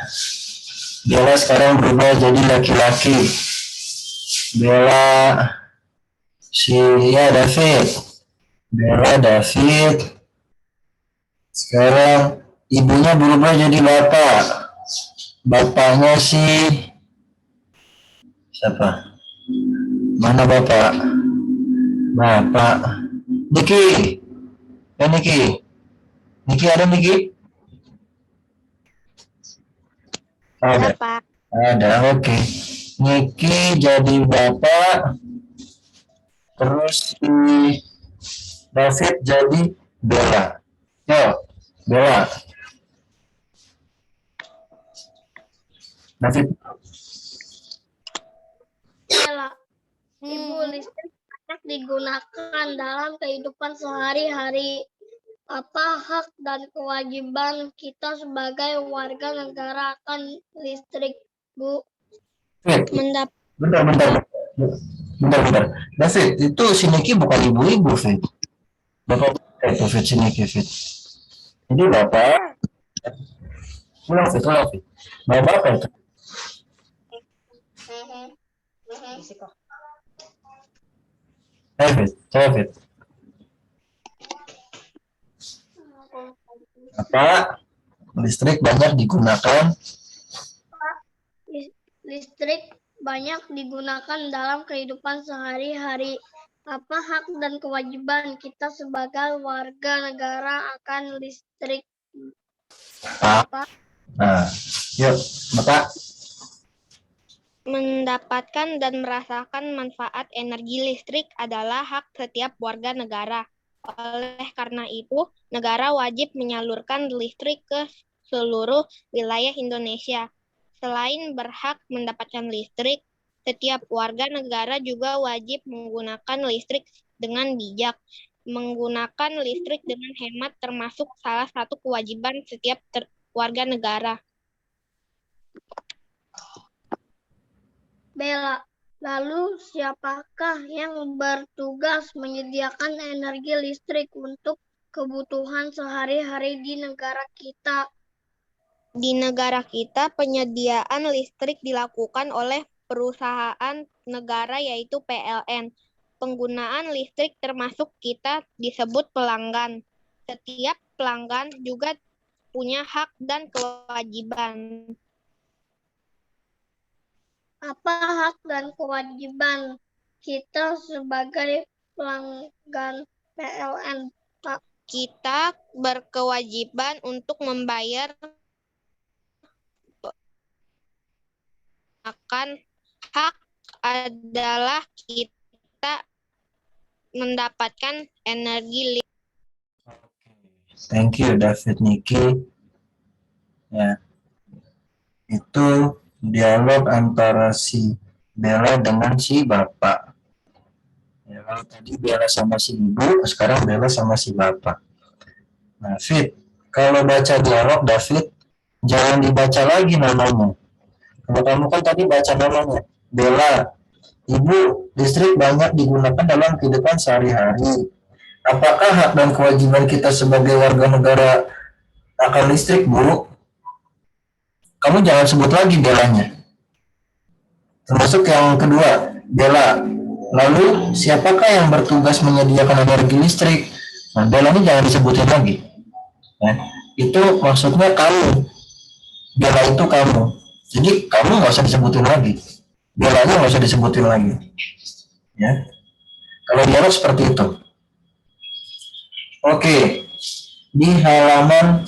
Speaker 1: sekarang berubah jadi laki-laki. Bella David. Sekarang ibunya berubah jadi bapak. Bapaknya si siapa? Mana bapak? Niki. Niki ada Niki? Ada.
Speaker 2: Bapak.
Speaker 1: Ada, oke. Niki jadi bapak. Terus si David jadi Bella. Yo, Bella. David.
Speaker 4: Bella, ibu listrik banyak digunakan dalam kehidupan sehari-hari. Apa hak dan kewajiban kita sebagai warga negara akan listrik, Bu?
Speaker 1: Bentar. David, itu si Niki bukan ibu-ibu, Fit. Bapak itu Fit, si Niki, Fit. Jadi bapak, ulang Fit. Bapak apa itu? Fit. Apa? Listrik banyak digunakan.
Speaker 4: Listrik banyak digunakan dalam kehidupan sehari-hari. Apa hak dan kewajiban kita sebagai warga negara akan listrik?
Speaker 1: Nah, yuk, Bapak.
Speaker 2: Mendapatkan dan merasakan manfaat energi listrik adalah hak setiap warga negara. Oleh karena itu, negara wajib menyalurkan listrik ke seluruh wilayah Indonesia. Selain berhak mendapatkan listrik, setiap warga negara juga wajib menggunakan listrik dengan bijak. Menggunakan listrik dengan hemat termasuk salah satu kewajiban setiap warga negara.
Speaker 4: Bella, lalu siapakah yang bertugas menyediakan energi listrik untuk kebutuhan sehari-hari di negara kita?
Speaker 2: Di negara kita, penyediaan listrik dilakukan oleh perusahaan negara yaitu PLN. Penggunaan listrik termasuk kita disebut pelanggan. Setiap pelanggan juga punya hak dan kewajiban.
Speaker 4: Apa hak dan kewajiban kita sebagai pelanggan PLN, Pak?
Speaker 2: Kita berkewajiban untuk membayar akan hak adalah kita mendapatkan energi listrik.
Speaker 1: Thank you, David Niki. Ya, itu dialog antara si Bella dengan si bapak. Ya, kalau tadi Bella sama si ibu, sekarang Bella sama si bapak. Nah, Fit, kalau baca dialog, David, jangan dibaca lagi namanya. Kalau kamu kan tadi baca namanya, Bella. Ibu, listrik banyak digunakan dalam kehidupan sehari-hari. Apakah hak dan kewajiban kita sebagai warga negara akan listrik, Bu? Kamu jangan sebut lagi belanya. Termasuk yang kedua, bela. Lalu, siapakah yang bertugas menyediakan energi listrik? Nah, bela ini jangan disebutin lagi. Ya, itu maksudnya kamu. Bela itu kamu. Jadi, kamu nggak usah disebutin lagi. Belanya nggak usah disebutin lagi. Ya, kalau dialog seperti itu. Oke, di halaman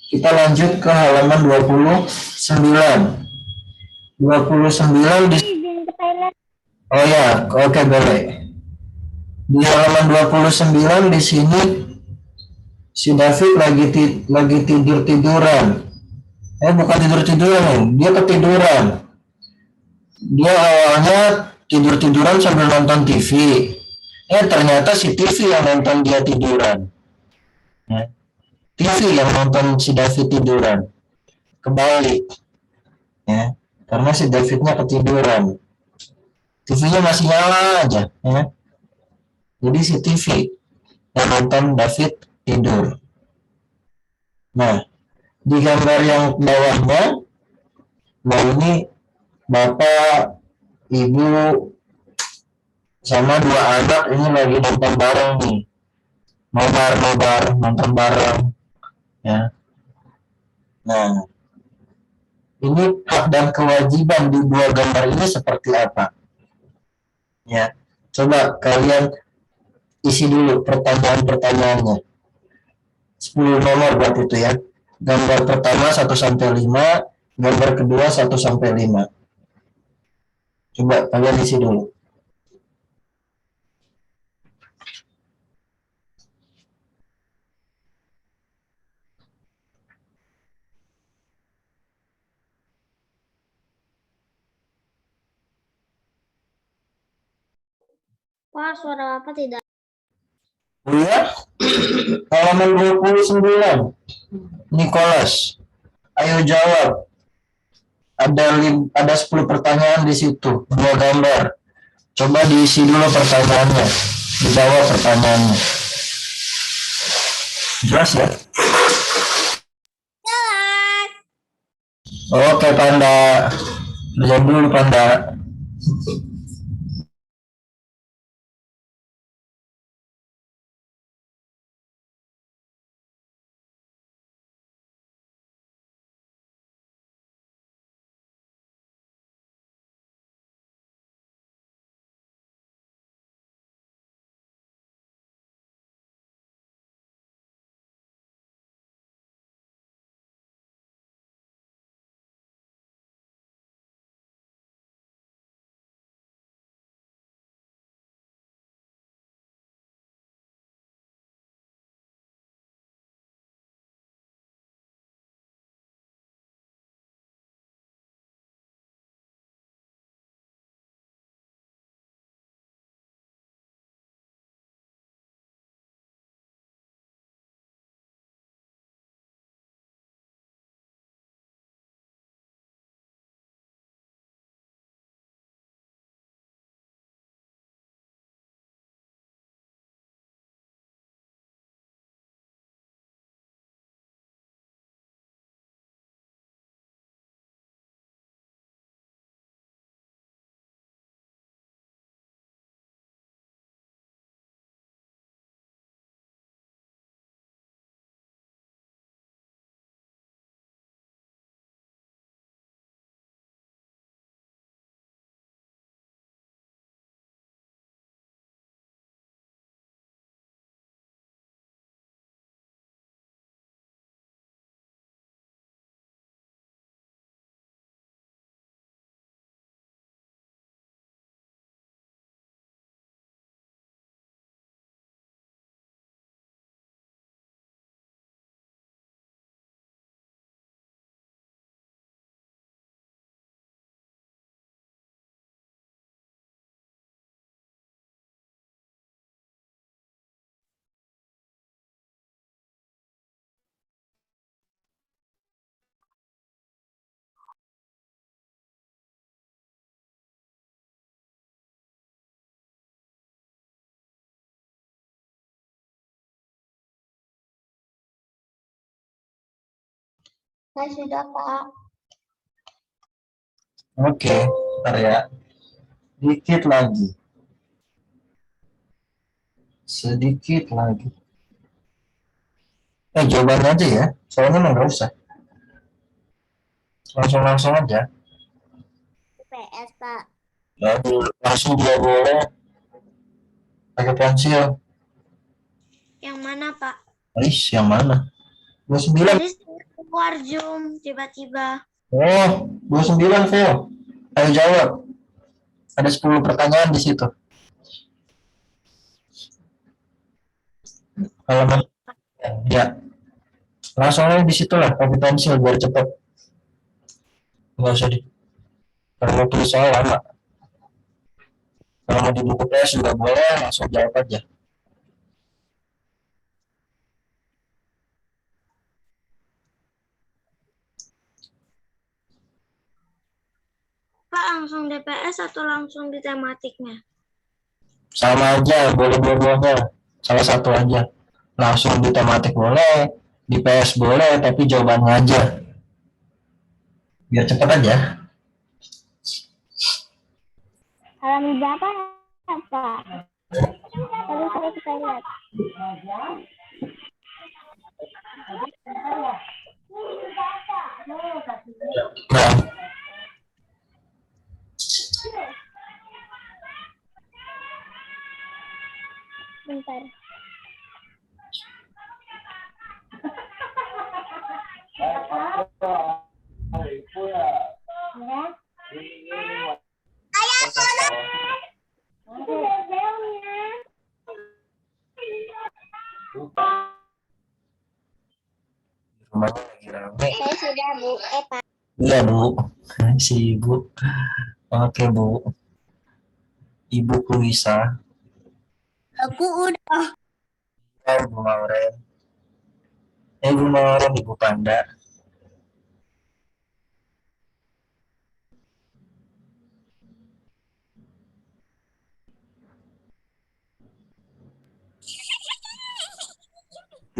Speaker 1: kita lanjut ke halaman 29. 29 di
Speaker 3: Izin ke toilet.
Speaker 1: Oh ya, oke boleh. Di halaman 29 di sini si David lagi tidur-tiduran. Bukan tidur-tiduran, dia ketiduran. Dia awalnya tidur-tiduran sambil nonton TV. Ternyata si TV yang nonton dia tiduran. Ya. TV yang nonton si David tiduran. Kebalik. Ya. Karena si Davidnya ketiduran. TV-nya masih nyala aja. Ya. Jadi si TV yang nonton David tidur. Nah, di gambar yang bawahnya, nah ini bapak, ibu, sama dua anak ini lagi nonton bareng nih. Nobar, nonton bareng. Ya. Nah, ini hak dan kewajiban di dua gambar ini seperti apa? Ya, coba kalian isi dulu pertanyaan-pertanyaannya. 10 nomor buat itu ya. Gambar pertama 1 sampai 5, gambar kedua 1 sampai 5. Coba kalian isi dulu.
Speaker 4: Pak, suara apa tidak?
Speaker 1: Lihat halaman 29. Nicholas, ayo jawab. Ada 10 pertanyaan di situ, dua gambar. Coba diisi dulu pertanyaannya. Dijawab pertanyaannya. Jelas ya?
Speaker 3: Jelas.
Speaker 1: Oke, Panda. Jawab dulu, Panda.
Speaker 3: Saya sudah, Pak.
Speaker 1: Oke, bentar ya. Dikit lagi. Sedikit lagi. Jawabannya aja ya. Soalnya emang nggak usah. Langsung aja.
Speaker 3: PS, Pak.
Speaker 1: Langsung juga boleh. Pakai pensil.
Speaker 4: Yang mana, Pak?
Speaker 1: Yang mana? 29.
Speaker 4: Tadi keluar Zoom tiba-tiba.
Speaker 1: Oh, 29, Fel. Ayo jawab. Ada 10 pertanyaan di situ. Halaman ya. Langsung aja di situ lah, pakai pensil biar cepet. Nggak usah di. Kalau mau tulis soal lama. Kalau mau di buku PS juga boleh, langsung jawab aja.
Speaker 4: Pak, langsung DPS atau langsung di tematiknya?
Speaker 1: Sama aja, boleh dua-duanya. Salah satu aja. Langsung di tematik boleh, di PS boleh, tapi jawabannya aja. Biar cepet aja.
Speaker 3: Halaman berapa, Pak? Tadi saya kita lihat.
Speaker 1: Nah,
Speaker 3: Bentar.
Speaker 1: rumahnya lagi rame.
Speaker 3: Saya sudah, Bu. Pak.
Speaker 1: Iya, Bu. Si Ibu. Oke, Bu. Ibu Luisa.
Speaker 3: Aku udah.
Speaker 1: Ibu Mauren. Ibu Mauren, Ibu Panda.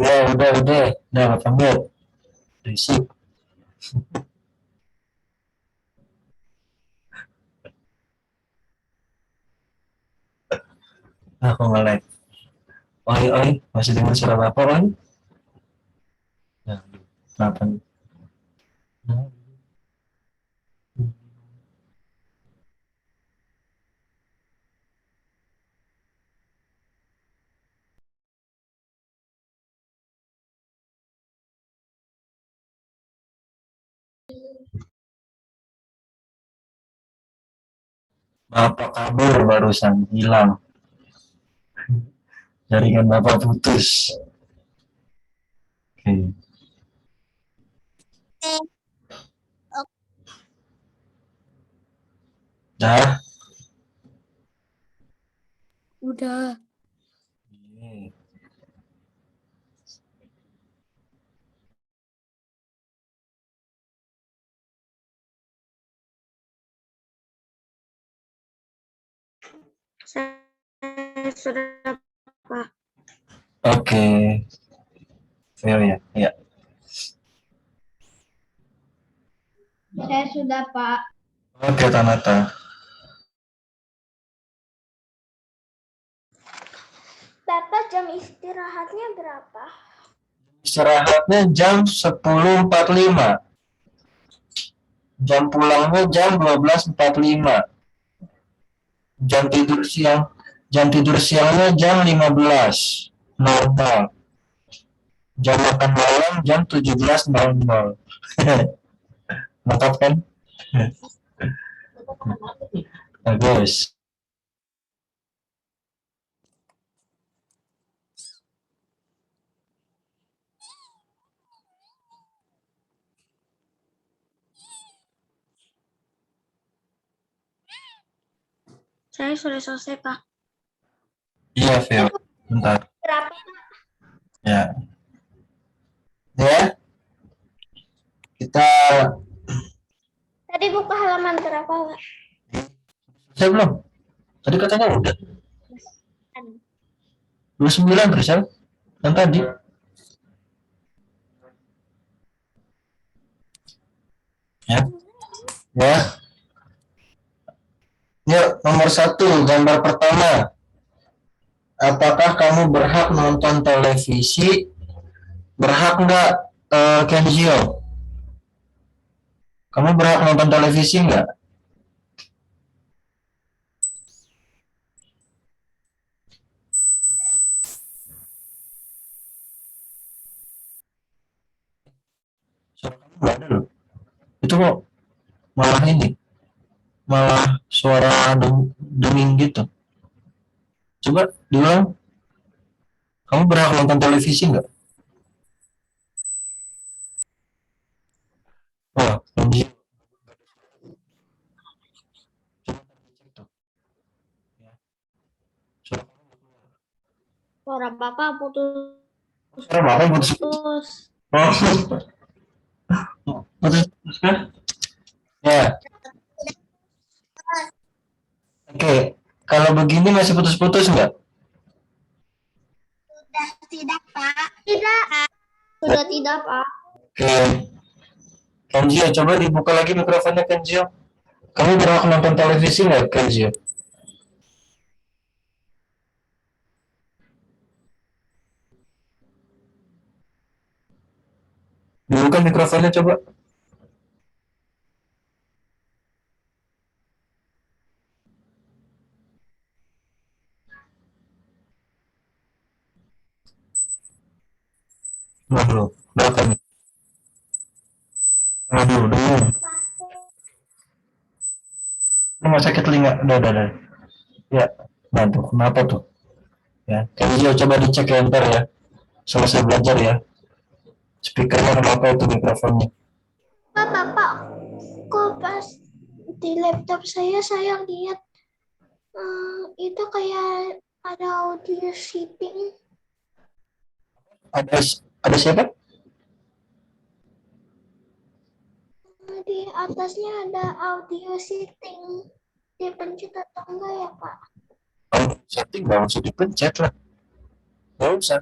Speaker 1: Ya, udah, pamit. Risik. Aku nge-lag. Oi, masih dengar suara Bapak, Oi? Ya, kenapa nih? Bapak kabur barusan, hilang. Jaringan Bapak putus. Oke. Dah.
Speaker 3: Udah.
Speaker 4: Saya sudah, Pak.
Speaker 1: Oke. Ya.
Speaker 3: Saya sudah, Pak.
Speaker 1: Oke, Tanata.
Speaker 3: Bapak jam istirahatnya berapa?
Speaker 1: Istirahatnya jam 10.45. Jam pulangnya jam 12.45. Jam tidur siangnya jam 15. Normal. Jam makan malam jam 17.00. Lengkap kan? Bagus.
Speaker 4: Saya sudah selesai, Pak.
Speaker 1: Iya, Phil. Bentar.
Speaker 3: Berapa?
Speaker 1: Ya. Ya. Kita
Speaker 3: Tadi buka halaman berapa, Pak?
Speaker 1: saya belum. Tadi katanya udah. 29, Rizal. Yang tadi. Ya. Ya. Yuk, nomor 1, gambar pertama. Apakah kamu berhak nonton televisi? Berhak nggak, Kenzio? Kamu berhak nonton televisi nggak? Suara kamu nggak ada loh. Itu kok malah ini, malah suara denging gitu. Coba diulang. Kamu berhak nonton televisi nggak? Wah, Kenzio. Coba cek tuh. Ya. Suara kamu nggak keluar.
Speaker 2: Suara Bapak putus.
Speaker 1: Suara Bapak putus. Oh, putus kan? Ya. Oke. Kalau begini masih putus-putus nggak?
Speaker 3: Tidak, Pak.
Speaker 2: Tidak. Sudah tidak, Pak.
Speaker 1: Oke. Kenzio, coba dibuka lagi mikrofonnya, Kenzio. Kamu berhak nonton televisi nggak, Kenzio? Dibuka mikrofonnya coba. Waduh, berapa nih? Waduh, dulu. Ini sakit telinga. Udah. Ya, bantu. Kenapa tuh? Ya, Kenzio coba dicek ya ntar ya. Selesai belajar ya. Speakernya kenapa itu mikrofonnya?
Speaker 3: Bapak, kok pas di laptop saya lihat itu kayak ada audio shipping.
Speaker 1: Ada siapa?
Speaker 3: Di atasnya ada audio setting. Dipencet atau enggak ya, Pak?
Speaker 1: Oh, setting nggak usah dipencet lah. Nggak usah.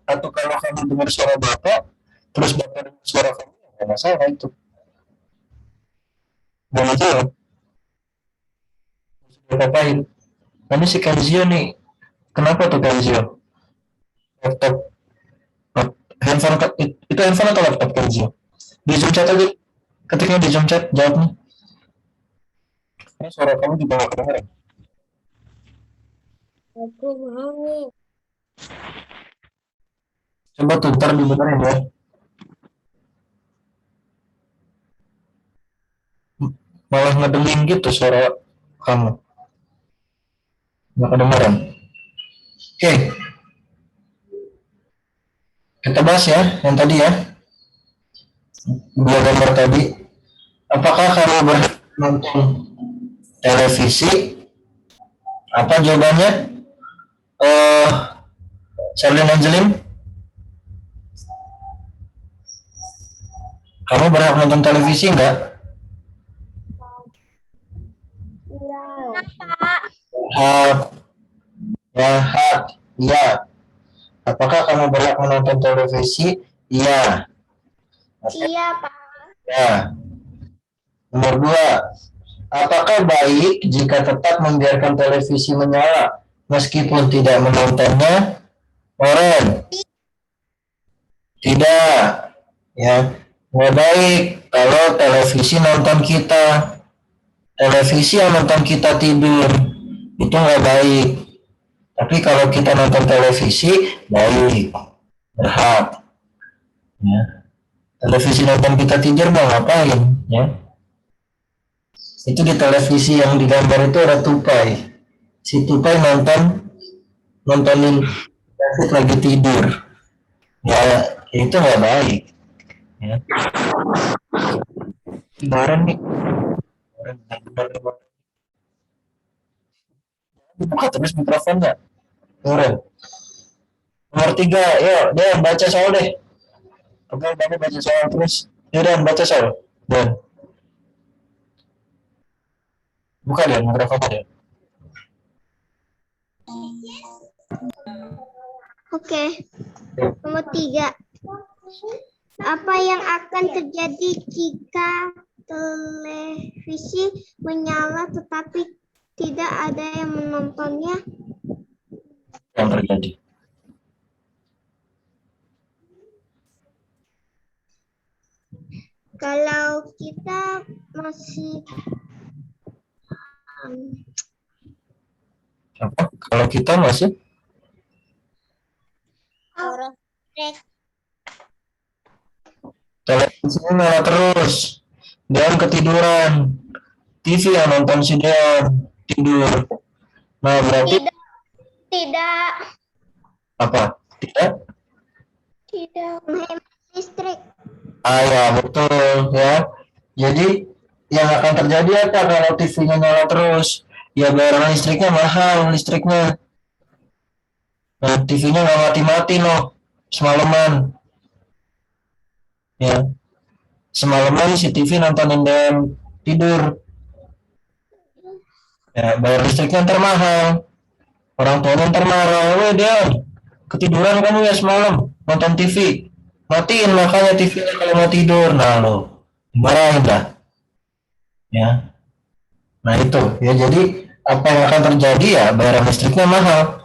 Speaker 1: Atau kalau kamu dengar suara bapak, terus bapak dengar suara kamu, ya nggak masalah itu. Boleh aja loh. Ngapain? Ini si Kenzio nih. Kenapa tuh Kenzio? Laptop. Handphone itu handphone atau laptop Kenzio? Di zoom chat aja. Ketiknya di zoom chat, jawabnya. Ini suara kamu juga nggak kedengeran.
Speaker 2: Aku mau.
Speaker 1: Coba tuh, ntar dibenerin ya. Malah ngedengin gitu suara kamu. Nggak kedengeran. Oke. Kita bahas ya, yang tadi ya. Dua gambar tadi. Apakah kamu berhak nonton televisi? Apa jawabannya? Sherlyn Angelin? Kamu berhak nonton televisi nggak?
Speaker 3: Iya.
Speaker 1: Hak. Ya, hak. Iya. Apakah kamu berhak menonton televisi? Iya. Oke.
Speaker 3: Iya, Pak.
Speaker 1: Ya. Nomor 2. Apakah baik jika tetap membiarkan televisi menyala meskipun tidak menontonnya? Oren. Tidak. Ya. Nggak baik kalau televisi nonton kita. Televisi yang nonton kita tidur. Itu nggak baik. Tapi kalau kita nonton televisi, baik. Berhak. Ya. Televisi nonton kita tidur mau ngapain? Ya. Itu di televisi yang digambar itu ada tupai. Si tupai nontonin David lagi tidur. Ya, itu nggak baik. Ya. Kemarin nih. Benar. Buka terus mikrofonnya. Keren. Nomor 3, yuk, Dan baca soal deh. Oke, Dan baca soal terus. Yuk, Dan baca soal. Dan. Buka deh mikrofonnya deh.
Speaker 3: Oke. Nomor 3. Apa yang akan terjadi jika televisi menyala tetapi tidak ada yang menontonnya?
Speaker 1: Yang terjadi.
Speaker 3: Kalau kita masih
Speaker 1: Apa? Kalau kita masih televisinya nyala terus, Dean ketiduran, TV yang nonton si Dean tidur. Nah berarti
Speaker 3: tidak
Speaker 1: apa? Tidak?
Speaker 3: menghemat listrik.
Speaker 1: Ah ya betul ya. Jadi yang akan terjadi apa kalau TV-nya nyala terus? Ya bayaran listriknya mahal listriknya. Nah TV-nya nggak mati-mati loh semalaman. Ya semalaman si TV nontonin dan tidur. Ya bayar listriknya ntar mahal. Orang tuanya ntar marah. Weh dia ketiduran kamu ya semalam nonton TV. Matiin makanya TV-nya kalau mau tidur. Nah lo marahin lah. Ya. Nah itu ya jadi apa yang akan terjadi ya bayaran listriknya mahal.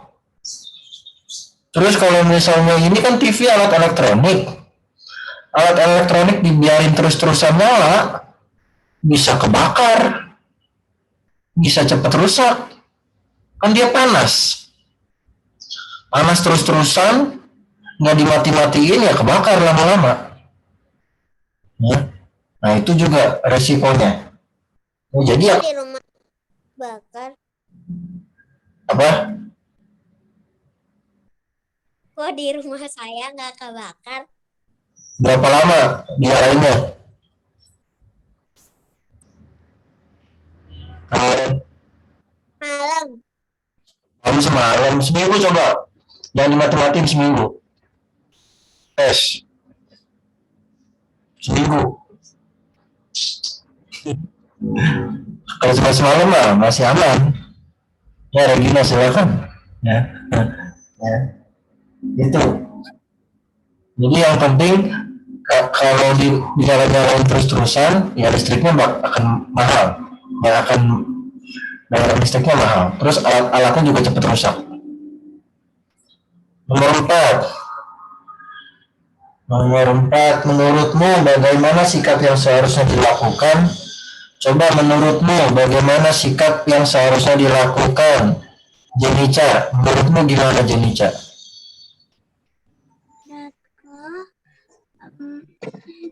Speaker 1: Terus kalau misalnya ini kan TV alat elektronik dibiarin terus-terusan nyala bisa kebakar, bisa cepat rusak, kan dia panas terus-terusan nggak dimati-matiin ya kebakar lama-lama. Ya. Nah itu juga resikonya. Nah, jadi
Speaker 3: Di rumah bakar.
Speaker 1: apa?
Speaker 3: Kok di rumah saya nggak kebakar?
Speaker 1: Berapa lama diarahinnya?
Speaker 3: Malam.
Speaker 1: Kamu semalam seminggu coba, jangan dimati-matiin seminggu. Tes seminggu. Kalau cuma semalam mah masih aman. Ya Regina silakan. Ya, ya. Itu. Jadi yang penting kalau dinyalain terus-terusan, ya listriknya akan mahal. Ya akan bayar listriknya mahal. Terus alat-alatnya juga cepat rusak. Nomor 4, menurutmu bagaimana sikap yang seharusnya dilakukan? Coba menurutmu bagaimana sikap yang seharusnya dilakukan? Jenica, menurutmu gimana Jenica?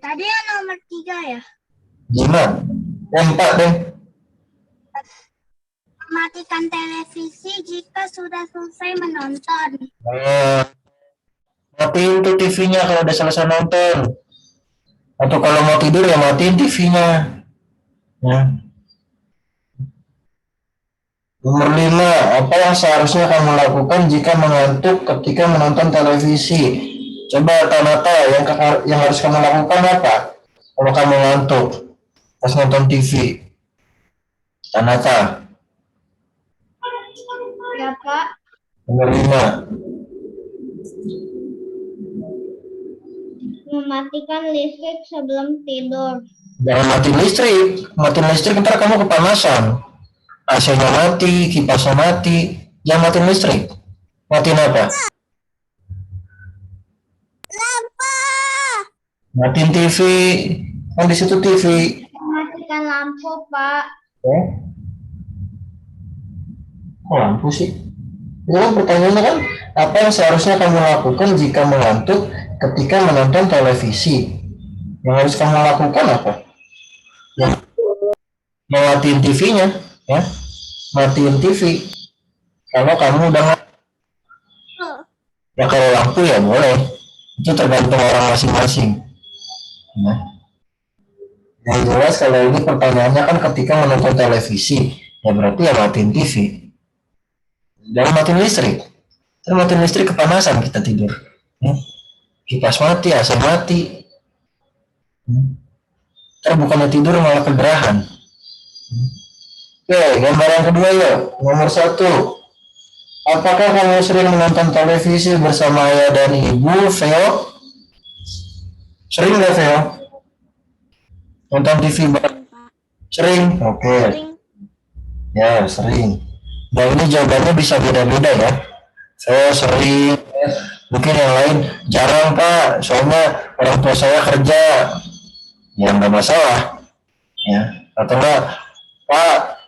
Speaker 3: Tadi yang nomor 3 ya.
Speaker 1: Gimana? Yang 4 deh.
Speaker 3: Matikan televisi jika sudah selesai menonton.
Speaker 1: Matiin tuh TV-nya kalau udah selesai nonton. Atau kalau mau tidur ya matiin TV-nya. Ya. Nomor 5, apa yang seharusnya kamu lakukan jika mengantuk ketika menonton televisi? Coba Tanata, yang harus kamu lakukan apa? Kalau kamu ngantuk pas nonton TV. Tanata.
Speaker 2: Ya, Pak.
Speaker 1: Nomor 5.
Speaker 2: Mematikan listrik sebelum tidur.
Speaker 1: Jangan matiin listrik ntar kamu kepanasan. AC-nya mati, kipasnya mati. Jangan matiin listrik. Matiin apa?
Speaker 3: Lampu.
Speaker 1: Matiin TV. Kan di situ TV.
Speaker 2: Mematikan lampu, Pak.
Speaker 1: Kok lampu sih? Itu kan pertanyaannya kan, apa yang seharusnya kamu lakukan jika mengantuk ketika menonton televisi? Yang harus kamu lakukan apa? Ya, matiin TV-nya, ya, matiin TV. Kalau kamu udah ya kalau lampu ya boleh, itu tergantung orang masing-masing. Ya. Yang jelas kalau ini pertanyaannya kan ketika menonton televisi, ya berarti ya matiin TV. Jangan matiin listrik. Terus matiin listrik kepanasan kita tidur. Ya. Kipas mati, AC mati. Terus bukannya tidur malah kegerahan. Oke, gambar yang kedua yuk. Nomor 1. Apakah kamu sering menonton televisi bersama ayah dan ibu, Veo? Sering nggak, Veo? Nonton TV bareng? Sering. Oke.
Speaker 2: Sering.
Speaker 1: Ya, sering. Nah, ini jawabannya bisa beda-beda ya. Saya sering, mungkin yang lain jarang Pak, soalnya orang tua saya kerja. Ya nggak masalah. Ya. Atau enggak, Pak,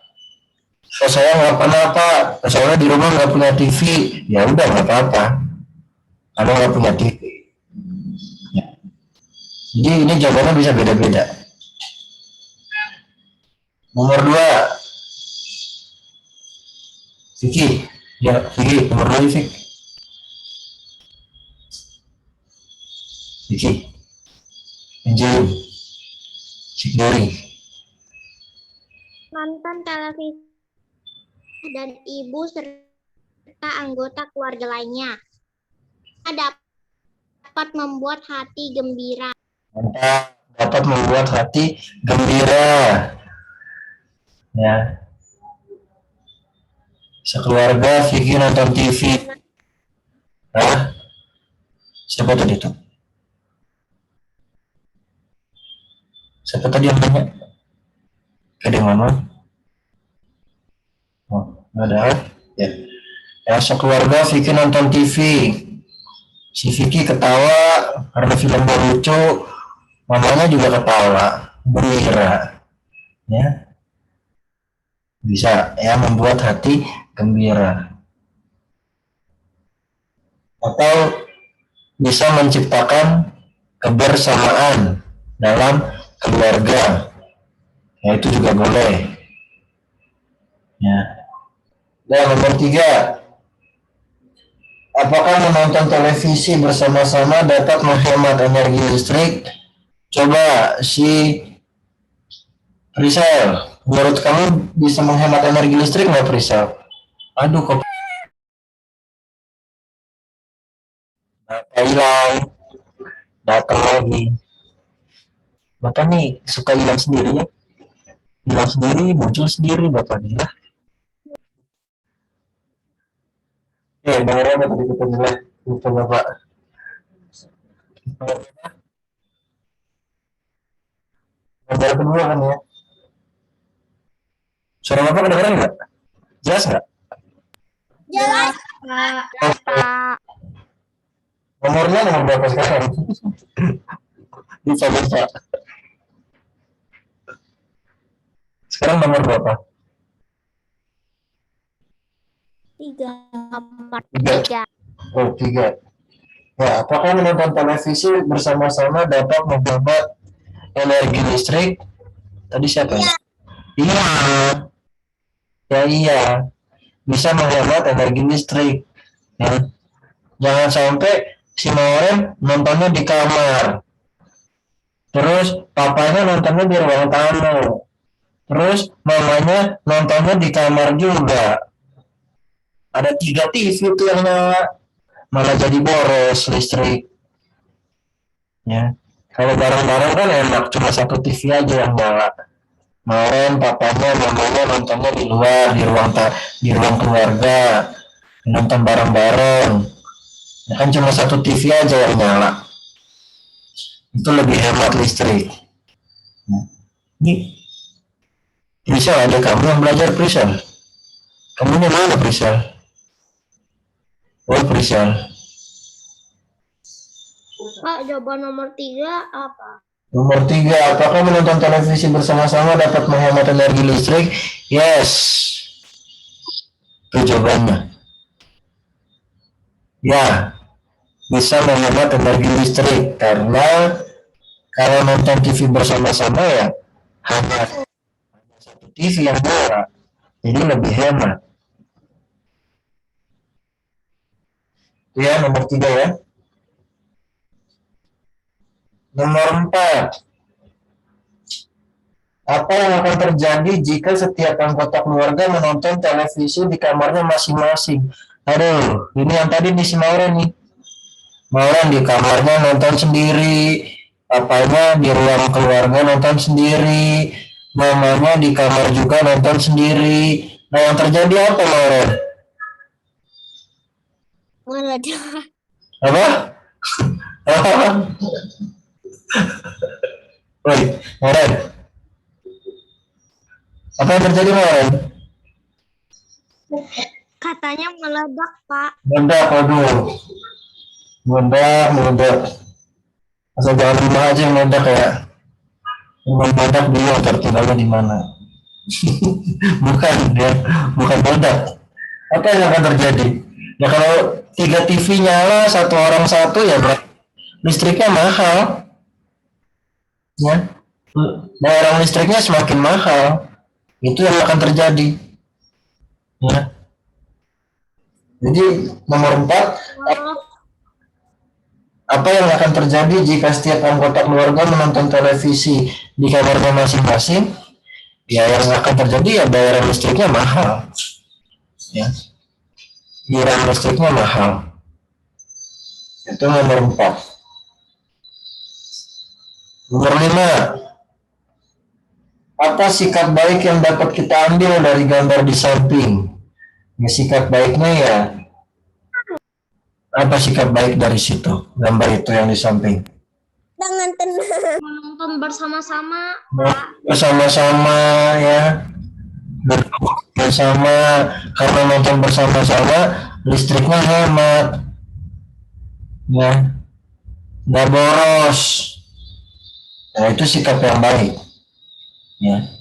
Speaker 1: saya nggak pernah Pak, soalnya di rumah nggak punya TV. Ya udah nggak apa-apa. Karena nggak punya TV. Ya. Jadi ini jawabannya bisa beda-beda. Nomor 2, Vicky. Ya, Vicky, nomor 2 Vicky. Vicky, Angelin, Sigdori.
Speaker 2: Nonton televisi dan ibu serta anggota keluarga lainnya dapat membuat hati gembira.
Speaker 1: Mantap, dapat membuat hati gembira. Ya, sekeluarga Vicky nonton TV. Hah? Siapa tadi itu? Siapa tadi yang tanya? Ada yang ngomong? Oh, nggak ada. Ya. Ya, sekeluarga Vicky nonton TV. Si Vicky ketawa karena filmnya lucu, mamanya juga ketawa, gembira. Ya, bisa ya membuat hati gembira. Atau bisa menciptakan kebersamaan dalam keluarga. Ya, itu juga boleh. Ya. Dan nomor 3, apakah menonton televisi bersama-sama dapat menghemat energi listrik? Coba si Prisel, menurut kamu bisa menghemat energi listrik nggak Prisel? Aduh, kok data hilang, datang lagi. Bapak nih suka hilang sendiri ya? Hilang sendiri, muncul sendiri Bapak nih lah. Dengar apa tadi kita bilang? Lupa Bapak. Nomor kedua kan ya? Suara Bapak kedengeran nggak? Jelas nggak?
Speaker 2: Jelas,
Speaker 3: Pak.
Speaker 1: Nomornya nomor berapa sekarang? Lupa. Sekarang nomor berapa?
Speaker 2: 3.
Speaker 1: Oh, 3. Ya, apakah menonton televisi bersama-sama dapat menghemat energi listrik? Tadi siapa ya? Iya. Ya iya. Bisa menghemat energi listrik. Ya. Jangan sampai si Mauren nontonnya di kamar. Terus papanya nontonnya di ruang tamu. Terus mamanya nontonnya di kamar juga. Ada 3 TV tuh yang nyala. Malah jadi boros listrik. Ya. Kalau bareng-bareng kan enak, cuma 1 TV aja yang nyala. Mauren papanya, mamanya nontonnya di luar, di ruang keluarga, nonton bareng-bareng. Ya kan cuma 1 TV aja yang nyala. Itu lebih hemat listrik. Ini Prisel, ada kamu yang belajar Prisel. Kamunya mana Prisel? Oh Prisel.
Speaker 2: Pak, jawaban nomor 3 apa?
Speaker 1: Nomor 3, apakah menonton televisi bersama-sama dapat menghemat energi listrik? Yes. Itu jawabannya. Ya, bisa menghemat energi listrik karena kalau nonton TV bersama-sama ya hanya 1 TV yang nyala, jadi lebih hemat. Ya, nomor 3 ya. Nomor 4, apa yang akan terjadi jika setiap anggota keluarga menonton televisi di kamarnya masing-masing? Aduh, ini yang tadi nih si Mauren nih. Mauren di kamarnya nonton sendiri, papanya di ruang keluarga nonton sendiri, mamanya di kamar juga nonton sendiri. Nah, yang terjadi apa Mauren? Apa? Woi, Mauren. Apa yang terjadi kemarin?
Speaker 4: Katanya meledak, Pak.
Speaker 1: Meledak, waduh. Meledak. Asal jangan rumah aja yang meledak ya. Rumah meledak dulu, tertinggalnya di mana? Bukan ya, bukan meledak. Apa yang akan terjadi? Ya kalau 3 TV nyala, satu orang satu ya berarti listriknya mahal. Ya, daerah listriknya semakin mahal. Itu yang akan terjadi. Ya. Jadi nomor 4, apa yang akan terjadi jika setiap anggota keluarga menonton televisi di kamarnya masing-masing? Ya yang akan terjadi ya bayaran listriknya mahal. Ya. Iuran listriknya mahal. Itu nomor 4. Nomor 5. Apa sikap baik yang dapat kita ambil dari gambar di samping? Ya, sikap baiknya ya, apa sikap baik dari situ? Gambar itu yang di samping.
Speaker 3: Dengan tenang.
Speaker 4: Menonton bersama-sama.
Speaker 1: Bersama-sama ya. Bersama, karena nonton bersama-sama listriknya hemat. Ya. Nggak boros. Nah, itu sikap yang baik. Ya.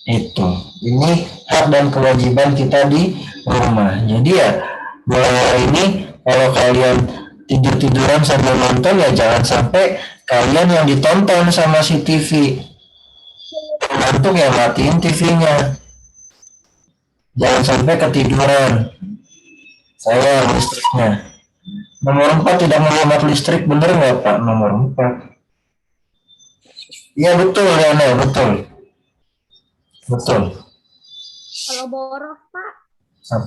Speaker 1: Itu. Ini hak dan kewajiban kita di rumah. Jadi ya mulai hari ini kalau kalian tidur-tiduran sambil nonton ya jangan sampai kalian yang ditonton sama si TV. Ngantuk ya matiin TV-nya. Jangan sampai ketiduran. Saya listriknya. Nomor 4 tidak menghemat listrik, bener nggak Pak? Nomor 4. Iya betul ya, betul. Betul.
Speaker 4: Kalau boros, Pak.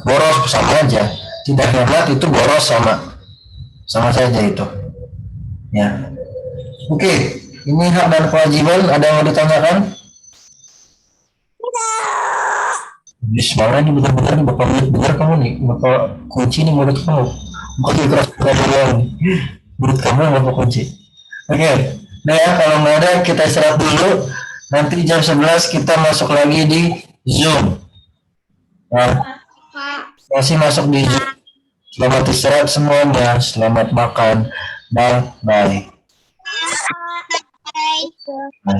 Speaker 1: Boros sama aja, tidak hemat itu boros sama saja itu ya. Oke, ini hak dan kewajiban, ada yang mau ditanyakan? Bismillah, ini benar-benar nih bapak benar kamu nih, bapak kunci nih mulut kamu, bukan keras mulut kamu yang bapak kunci. Oke, nah ya kalau nggak ada kita istirahat dulu, nanti jam 11 kita masuk lagi di Zoom. Nah, masih masuk di Zoom. Selamat istirahat semuanya, selamat makan, bye bye.